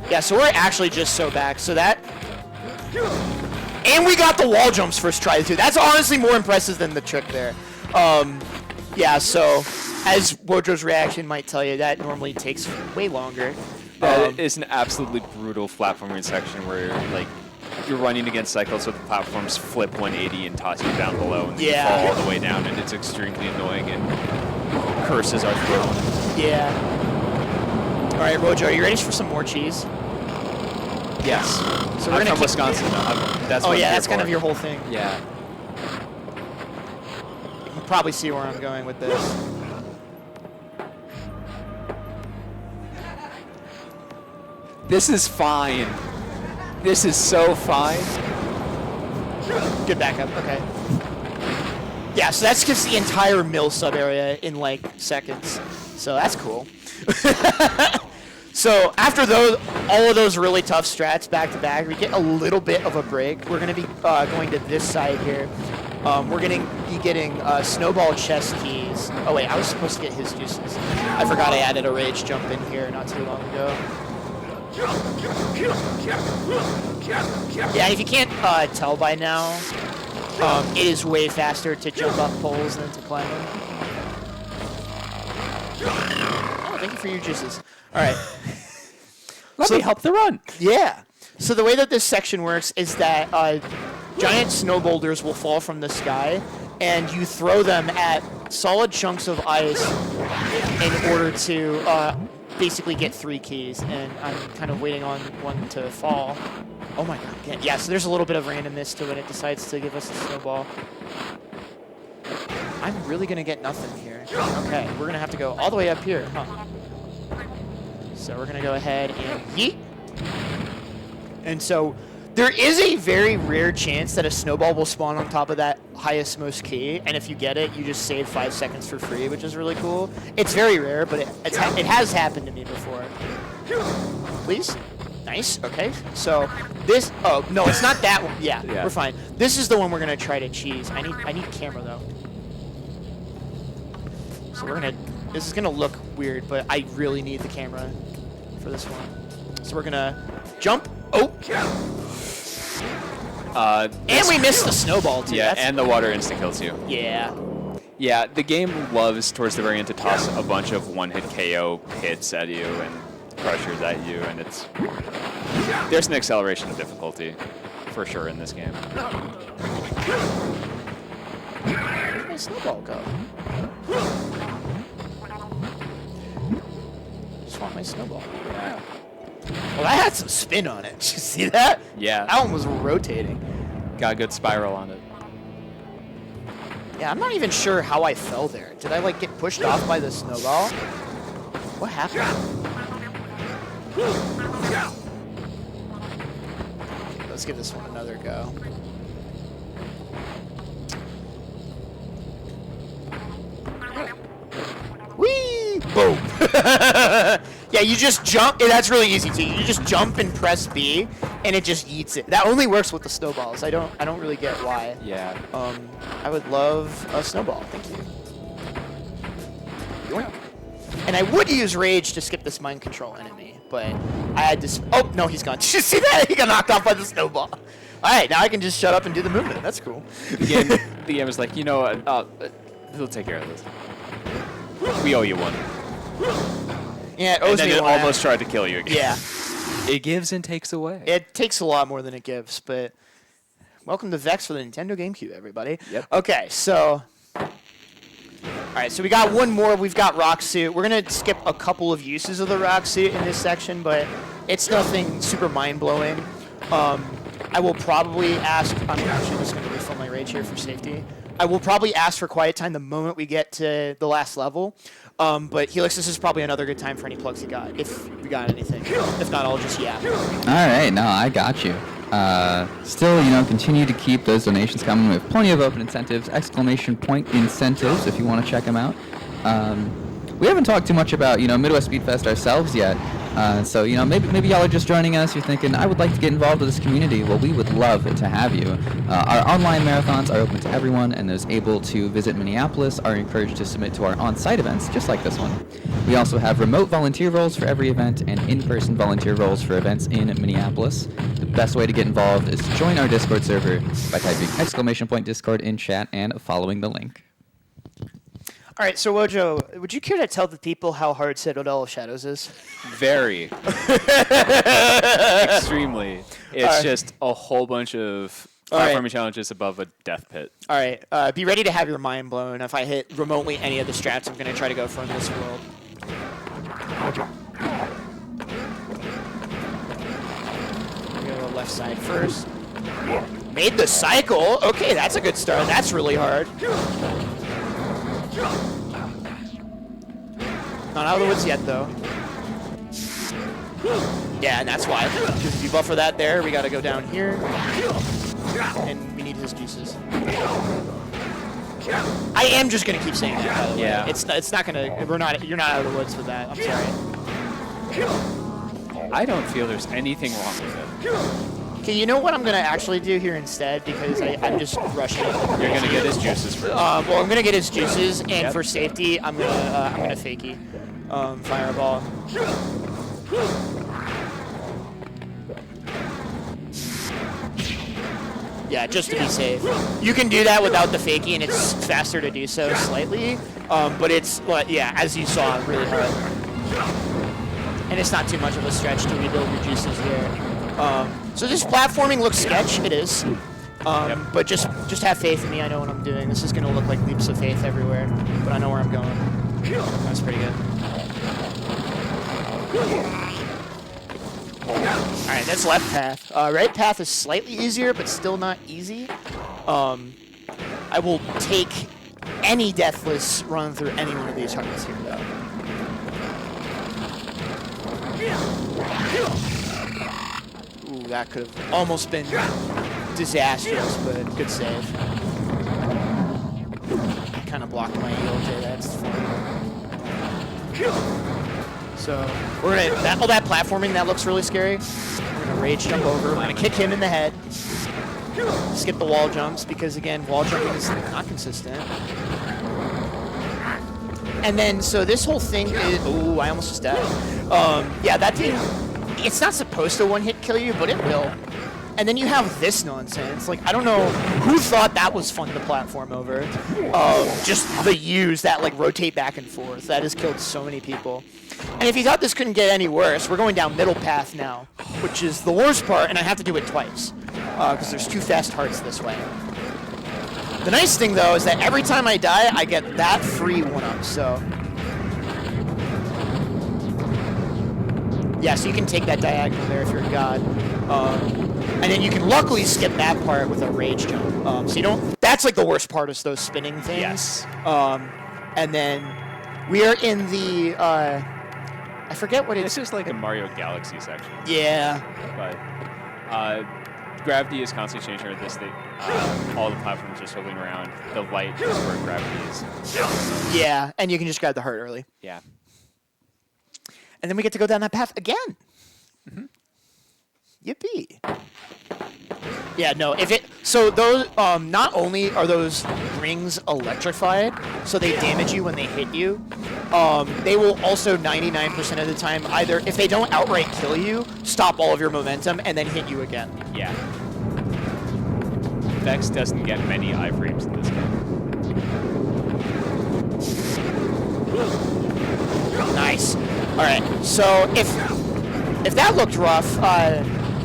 S2: Yeah, so we're actually just so back. So that... And we got the wall jumps first try, too. That's honestly more impressive than the trick there. Yeah, so as Wojo's reaction might tell you, that normally takes way longer.
S3: That is an absolutely brutal platforming section where you're running against cycles so the platforms flip 180 and toss you down below and then you fall all the way down, and it's extremely annoying and curses are thrown.
S2: Yeah. All right, Wojo, are you ready for some more cheese?
S3: Yes.
S2: So
S3: I'm
S2: we're gonna
S3: from
S2: keep-
S3: Wisconsin. That's
S2: Oh
S3: what
S2: yeah,
S3: I'm
S2: that's
S3: here
S2: kind
S3: for.
S2: of your whole thing.
S3: Yeah.
S2: You can probably see where I'm going with this.
S3: This is fine. This is so fine.
S2: Good backup. Okay. Yeah, so that's just the entire mill sub area in like seconds. So that's cool. So after those, all of those really tough strats back to back, we get a little bit of a break. We're gonna be going to this side here. We're gonna be getting snowball chest keys. Oh wait, I was supposed to get his juices. I forgot I added a rage jump in here not too long ago. Yeah, if you can't tell by now, it is way faster to jump up poles than to climb them. Oh, thank you for your juices. All right.
S3: Let me help the run.
S2: Yeah. So the way that this section works is that giant snow boulders will fall from the sky, and you throw them at solid chunks of ice in order to basically get 3 keys. And I'm kind of waiting on one to fall. Oh my god. Yeah, so there's a little bit of randomness to when it decides to give us a snowball. I'm really going to get nothing here. Okay, we're going to have to go all the way up here, huh? So we're going to go ahead and yeet. And so there is a very rare chance that a snowball will spawn on top of that highest most key, and if you get it, you just save 5 seconds for free, which is really cool. It's very rare, but it has happened to me before. Please? Nice, okay. So this, oh, no, it's not that one. Yeah,
S3: Yeah.
S2: we're fine. This is the one we're going to try to cheese. I need a camera, though. So we're going to, this is going to look weird, but I really need the camera for this one. So we're going to jump. Oh! And we missed the snowball, too.
S3: Yeah,
S2: That's,
S3: and the water instant kills you.
S2: yeah.
S3: Yeah, the game loves towards the very end to toss a bunch of one-hit KO hits at you and crushers at you, and there's an acceleration of difficulty for sure in this game.
S2: Where'd my snowball go? Just want my snowball. Yeah. Well, that had some spin on it. Did you see that?
S3: Yeah.
S2: That one was rotating.
S3: Got a good spiral on it.
S2: Yeah, I'm not even sure how I fell there. Did I, like, get pushed off by the snowball? What happened? Let's give this one another go. Whee! Boom! Yeah, you just jump. That's really easy, too. You just jump and press B, and it just yeets it. That only works with the snowballs. I don't really get why.
S3: Yeah.
S2: I would love a snowball. Thank you. Yoink. And I would use rage to skip this mind control enemy, but I had to. Oh no, he's gone. Did you see that? He got knocked off by the snowball. All right, now I can just shut up and do the movement. That's cool.
S3: The game was like, you know what? He'll take care of this. We owe you one.
S2: Yeah, it
S3: And
S2: owes
S3: then
S2: me
S3: it
S2: one.
S3: almost tried to kill you again.
S2: Yeah,
S3: It gives and takes away.
S2: it takes a lot more than it gives, but welcome to Vexx for the Nintendo GameCube, everybody.
S3: Yep.
S2: Okay, so. All right, so we got one more. We've got Rock Suit. We're going to skip a couple of uses of the Rock Suit in this section, but it's nothing super mind-blowing. I will probably ask... I'm actually just going to refill my rage here for safety. I will probably ask for quiet time the moment we get to the last level. But Helix, this is probably another good time for any plugs you got, if we got anything. If not, I'll just yap.
S4: All right, no, I got you. Still, continue to keep those donations coming. We have plenty of open incentives, exclamation point incentives, if you want to check them out. We haven't talked too much about, Midwest Speedfest ourselves yet. So, maybe y'all are just joining us. You're thinking, I would like to get involved with this community. Well, we would love to have you. Our online marathons are open to everyone, and those able to visit Minneapolis are encouraged to submit to our on-site events, just like this one. We also have remote volunteer roles for every event and in-person volunteer roles for events in Minneapolis. The best way to get involved is to join our Discord server by typing exclamation point Discord in chat and following the link.
S2: All right, so Wojo, would you care to tell the people how hard Citadel of Shadows is?
S3: Very. Extremely. It's just a whole bunch of platforming challenges above a death pit.
S2: All right, be ready to have your mind blown. If I hit remotely any of the strats I'm going to try to go for in this world. Go left side first. Made the cycle. Okay, that's a good start. That's really hard. Not out of the woods yet, though. Yeah, and that's why. Because if you buffer that there, we got to go down here. And we need his juices. I am just going to keep saying that, by the way.
S3: Yeah.
S2: It's not going to... You're not out of the woods with that. I'm sorry.
S3: I don't feel there's anything wrong with it.
S2: Okay, you know what I'm going to actually do here instead? Because I'm just rushing it.
S3: You're going to get his juices first.
S2: Well, I'm going to get his juices, and for safety, I'm gonna fakey. Fireball. Yeah, just to be safe. You can do that without the fakey, and it's faster to do so slightly. But it's, as you saw, really hard. And it's not too much of a stretch to rebuild your juices here. So this platforming looks sketch. It is. But just have faith in me. I know what I'm doing. This is going to look like leaps of faith everywhere, but I know where I'm going. That's pretty good. Alright, that's left path. Right path is slightly easier, but still not easy. I will take any deathless run through any one of these targets here, though. Ooh, that could have almost been disastrous, but good save. I kind of blocked my ELJ, that's fun. So, we're gonna, that platforming, that looks really scary. We're gonna rage jump over, we're gonna kick him in the head. Skip the wall jumps, because again, wall jumping is not consistent. And then, so this whole thing is, ooh, I almost just died. Yeah, that thing, it's not supposed to one-hit kill you, but it will. And then you have this nonsense. Like, I don't know who thought that was fun to platform over. Just the U's that, like, rotate back and forth. That has killed so many people. And if you thought this couldn't get any worse, we're going down middle path now, which is the worst part, and I have to do it twice. Because there's 2 fast hearts this way. The nice thing, though, is that every time I die, I get that free 1-up, so... Yeah, so you can take that diagonal there if you're a god. And then you can luckily skip that part with a rage jump. So you don't... That's like the worst part is those spinning things.
S3: Yes.
S2: And then we are in the... I forget what
S3: This is like a Mario Galaxy section.
S2: Yeah.
S3: But gravity is constantly changing with this thing. All the platforms are circling around. The light is where gravity is.
S2: Yeah, and you can just grab the heart early.
S3: Yeah.
S2: And then we get to go down that path again. Yippee. Yeah, no, if it so those not only are those rings electrified, so they damage you when they hit you, they will also 99% of the time either if they don't outright kill you, stop all of your momentum and then hit you again.
S3: Yeah. Vexx doesn't get many iframes in this game.
S2: Nice. All right. So if that looked rough,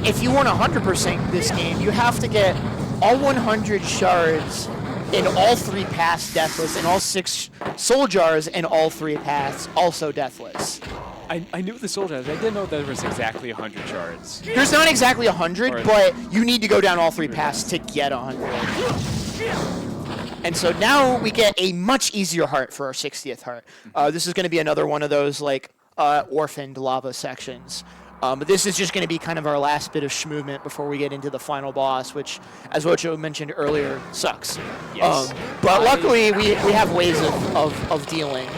S2: if you want 100% this game, you have to get all 100 shards in all 3 paths deathless, and all 6 soul jars in all 3 paths also deathless.
S3: I knew the soul jars. I didn't know there was exactly 100 shards.
S2: There's not exactly 100,
S3: Or-
S2: but you need to go down all 3 paths to get 100. And so now we get a much easier heart for our 60th heart. This is going to be another one of those like orphaned lava sections. But this is just going to be kind of our last bit of schmovement before we get into the final boss, which, as Wocho mentioned earlier, sucks.
S3: Yes.
S2: But luckily, we have ways of dealing.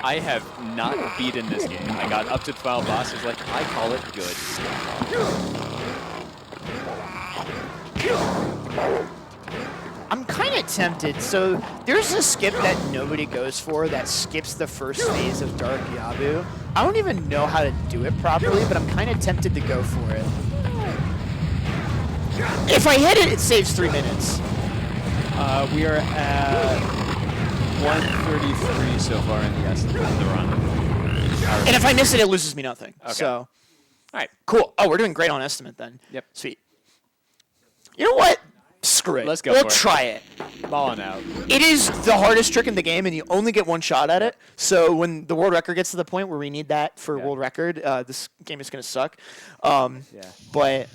S3: I have not beaten this game. I got up to the final boss. It's like, I call it good.
S2: I'm kind of tempted. So there's a skip that nobody goes for that skips the first phase of Dark Yabu. I don't even know how to do it properly, but I'm kind of tempted to go for it. If I hit it, it saves 3 minutes.
S3: We are at 133 so far in the run.
S2: And if I miss it, it loses me nothing.
S3: Okay.
S2: So,
S3: All right.
S2: cool. Oh, we're doing great on estimate then.
S3: Yep.
S2: Sweet. You know what? Screw it.
S3: Let's go
S2: We'll
S3: for it.
S2: try it.
S3: Balling out.
S2: It is the hardest trick in the game, and you only get 1 shot at it. So when the world record gets to the point where we need that for
S3: Yeah.
S2: world record, this game is going to suck.
S3: Yeah.
S2: But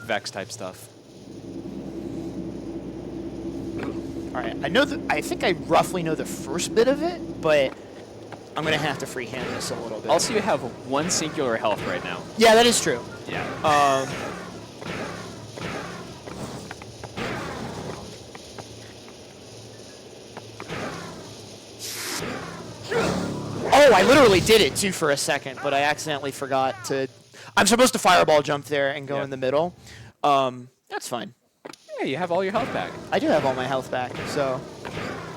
S3: Vexx type stuff.
S2: all right, I think I roughly know the first bit of it, but I'm going to have to freehand this a little bit.
S3: Also, you have 1 singular health right now.
S2: Yeah, that is true.
S3: Yeah.
S2: Oh, I literally did it too for a second, but I accidentally forgot to. I'm supposed to fireball jump there and go
S3: Yeah.
S2: in the middle. That's fine.
S3: Yeah, you have all your health back.
S2: I do have all my health back, so.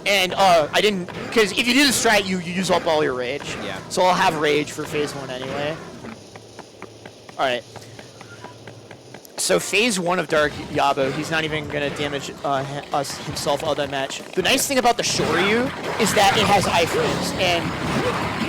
S2: And I didn't, because if you do the strat, you use up all your rage.
S3: Yeah.
S2: So I'll have rage for phase 1 anyway. All right. So phase 1 of Dark Yabo, he's not even gonna damage us himself all that much. The nice thing about the Shoryu is that it has iframes, and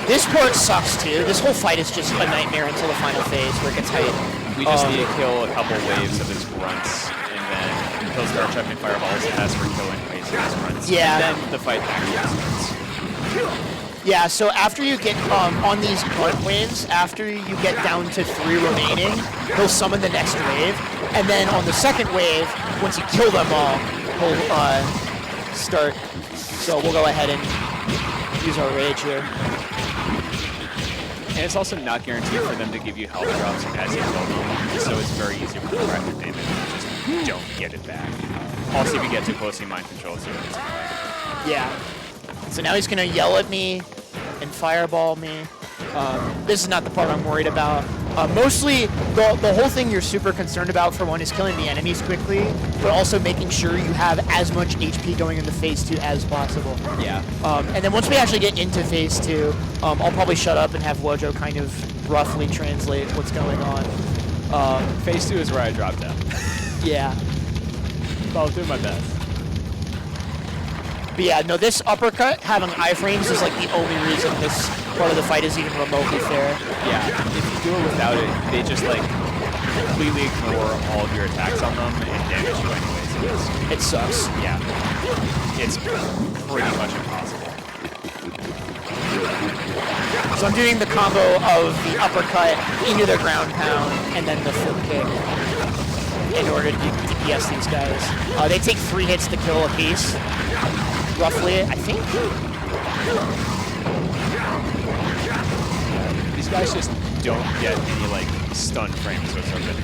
S2: this part sucks too. This whole fight is just a nightmare until the final phase where it gets hype.
S3: We just need to kill a couple waves of his grunts, and then those Dark Chuck and Fireballs as we're killing waves of his grunts.
S2: Yeah.
S3: And then the fight actually starts.
S2: Yeah, so after you get on these grunt waves, after you get down to 3 remaining, he'll summon the next wave, and then on the second wave, once you kill them all, he'll start. So we'll go ahead and use our rage here.
S3: And it's also not guaranteed for them to give you health drops as you kill them, so it's very easy for the rapid damage to just don't get it back. Also, if you get too close, you mind control it.
S2: Yeah. So now he's gonna yell at me and fireball me. This is not the part I'm worried about. Mostly, the whole thing you're super concerned about for 1 is killing the enemies quickly, but also making sure you have as much HP going into phase 2 as possible.
S3: Yeah.
S2: And then once we actually get into phase 2, I'll probably shut up and have Wojo kind of roughly translate what's going on.
S3: Phase 2 is where I dropped out.
S2: Yeah.
S3: I'll do my best.
S2: But yeah, no, this uppercut, having iframes, is like the only reason this part of the fight is even remotely fair.
S3: Yeah, if you do it without it, they just like completely ignore all of your attacks on them and damage you anyways.
S2: It sucks.
S3: Yeah, it's pretty much impossible.
S2: So I'm doing the combo of the uppercut into the ground pound and then the flip kick in order to DPS these guys. They take 3 hits to kill a piece, roughly, I think.
S3: These guys just don't get any like stun frames or something.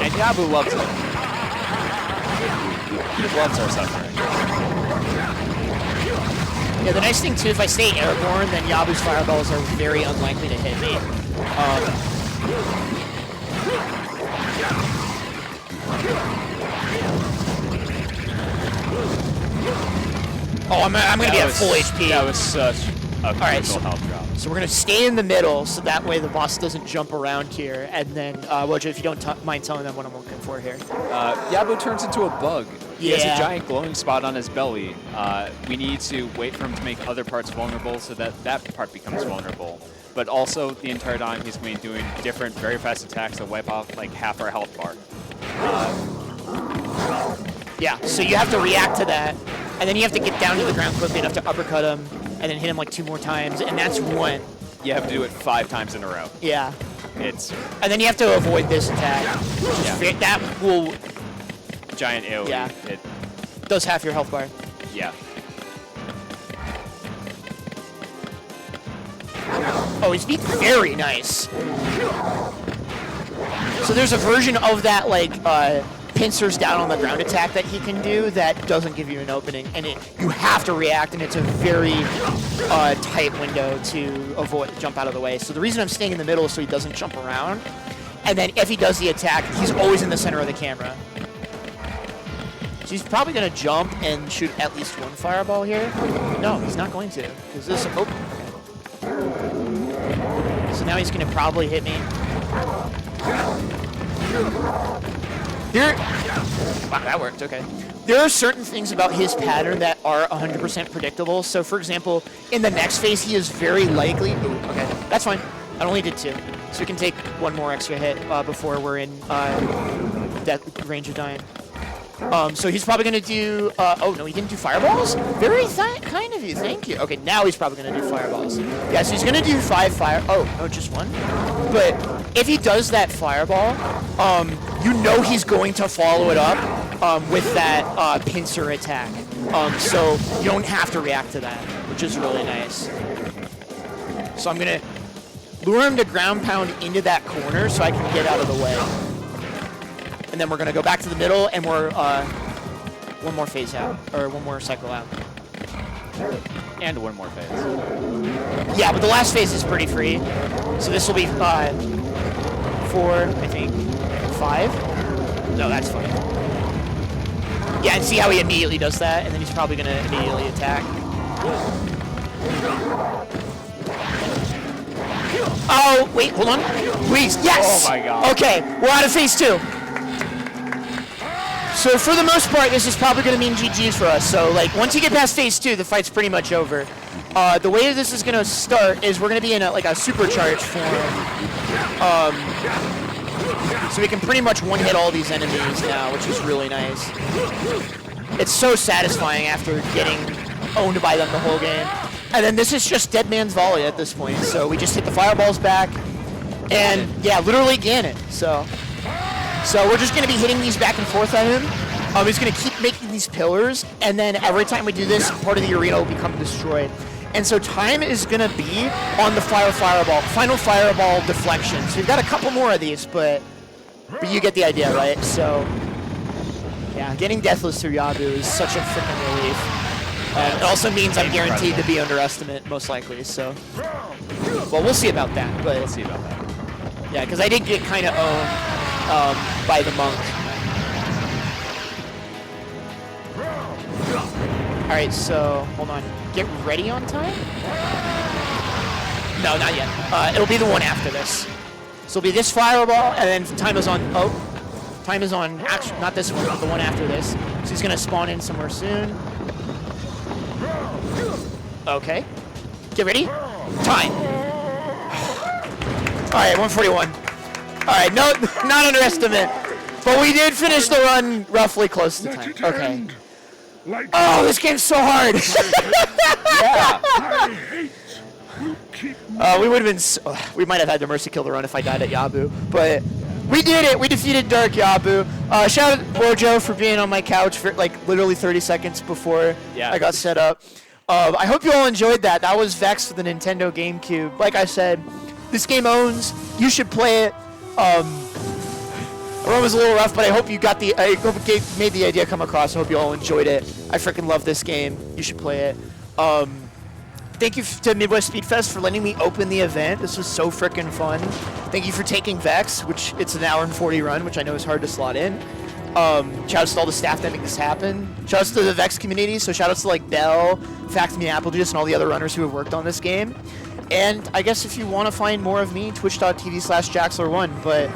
S3: And Yabu loves it. He loves our suffering.
S2: Yeah, the nice thing too, if I stay airborne, then Yabu's fireballs are very unlikely to hit me. Oh, I'm going to be at full HP.
S3: That was such a crucial
S2: so-
S3: health drop.
S2: So we're going to stay in the middle, so that way the boss doesn't jump around here. And then, Wojo, if you don't mind telling them what I'm looking for here.
S3: Yabu turns into a bug. He has
S2: Yeah.
S3: a giant glowing spot on his belly. We need to wait for him to make other parts vulnerable so that that part becomes vulnerable. But also, the entire time, he's going to be doing different, very fast attacks that wipe off like half our health bar.
S2: Yeah, so you have to react to that. And then you have to get down to the ground quickly enough to uppercut him, and then hit him like 2 more times, and that's one.
S3: You have to do it 5 times in a row.
S2: Yeah.
S3: It's
S2: And then you have to avoid this attack.
S3: Yeah.
S2: That will
S3: giant AoE.
S2: Yeah.
S3: It,
S2: does half your health bar.
S3: yeah.
S2: Oh, his feet very nice. So there's a version of that like pincers down on the ground attack that he can do that doesn't give you an opening, and you have to react, and it's a very tight window to jump out of the way. So the reason I'm staying in the middle is so he doesn't jump around, and then if he does the attack, he's always in the center of the camera. So he's probably going to jump and shoot at least one fireball here. No, he's not going to. Is this a... Oh. So now he's going to probably hit me. Here, wow, that worked, okay. There are certain things about his pattern that are 100% predictable. So for example, in the next phase, he is very likely, ooh, okay, that's fine. I only did 2. So we can take 1 more extra hit before we're in that range of dying. So he's probably going to do, oh no, he didn't do fireballs? Very kind of you, thank you. Okay, now he's probably going to do fireballs. Yeah, so he's going to do 5 oh, no, just 1? But if he does that fireball, you know he's going to follow it up with that pincer attack. So you don't have to react to that, which is really nice. So I'm going to lure him to ground pound into that corner so I can get out of the way. And then we're going to go back to the middle, and we're 1 more phase out, or 1 more cycle out.
S3: And 1 more phase.
S2: Yeah, but the last phase is pretty free. So this will be 4, I think, 5? No, that's fine. Yeah, and see how he immediately does that, and then he's probably going to immediately attack. Oh, wait, hold on. Please, yes!
S3: Oh my god.
S2: Okay, we're out of phase 2. So for the most part, this is probably going to mean GG's for us. So like once you get past phase 2, the fight's pretty much over. The way this is going to start is we're going to be in a supercharged form. So we can pretty much one-hit all these enemies now, which is really nice. It's so satisfying after getting owned by them the whole game. And then this is just Dead Man's Volley at this point. So we just hit the fireballs back, and yeah, literally Ganon. So we're just going to be hitting these back and forth at him. He's going to keep making these pillars, and then every time we do this, part of the arena will become destroyed. And so time is going to be on the final fireball deflection. So we've got a couple more of these, but you get the idea, right? So yeah, getting deathless through Yabu is such a freaking relief. It also means I'm guaranteed to be underestimate, most likely. So, well, we'll see about that. But
S3: We'll see about that.
S2: yeah, because I did get kind of owned by the monk. All right, so hold on. Get ready on time? No, not yet. It'll be the one after this. So it'll be this fireball, and then time is on. Oh, time is on. Actually, not this one, but the one after this. So he's gonna spawn in somewhere soon. Okay. Get ready. Time. All right, 141. All right, no, not underestimate, but we did finish the run roughly close to time. Okay. Oh, this game's so hard. We would have been. We might have had to mercy kill the run if I died at Yabu, but we did it. We defeated Dark Yabu. Shout out Wojo for being on my couch for like literally 30 seconds before I got set up. I hope you all enjoyed that. That was Vexx for the Nintendo GameCube. Like I said, this game owns. You should play it. The run was a little rough, but I hope you got the. I hope it made the idea come across. I hope you all enjoyed it. I freaking love this game. You should play it. thank you to Midwest Speedfest for letting me open the event. This was so freaking fun. Thank you for taking Vexx, which it's an hour and 40 run, which I know is hard to slot in. Shout outs to all the staff that make this happen. Shout outs to the Vexx community. So shout outs to like Bell, Fact Me Applejuice, and all the other runners who have worked on this game. And I guess if you want to find more of me, twitch.tv/Jaxler1. But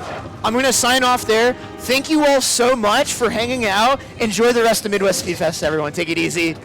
S2: I'm going to sign off there. Thank you all so much for hanging out. Enjoy the rest of Midwest Speedfest, everyone. Take it easy.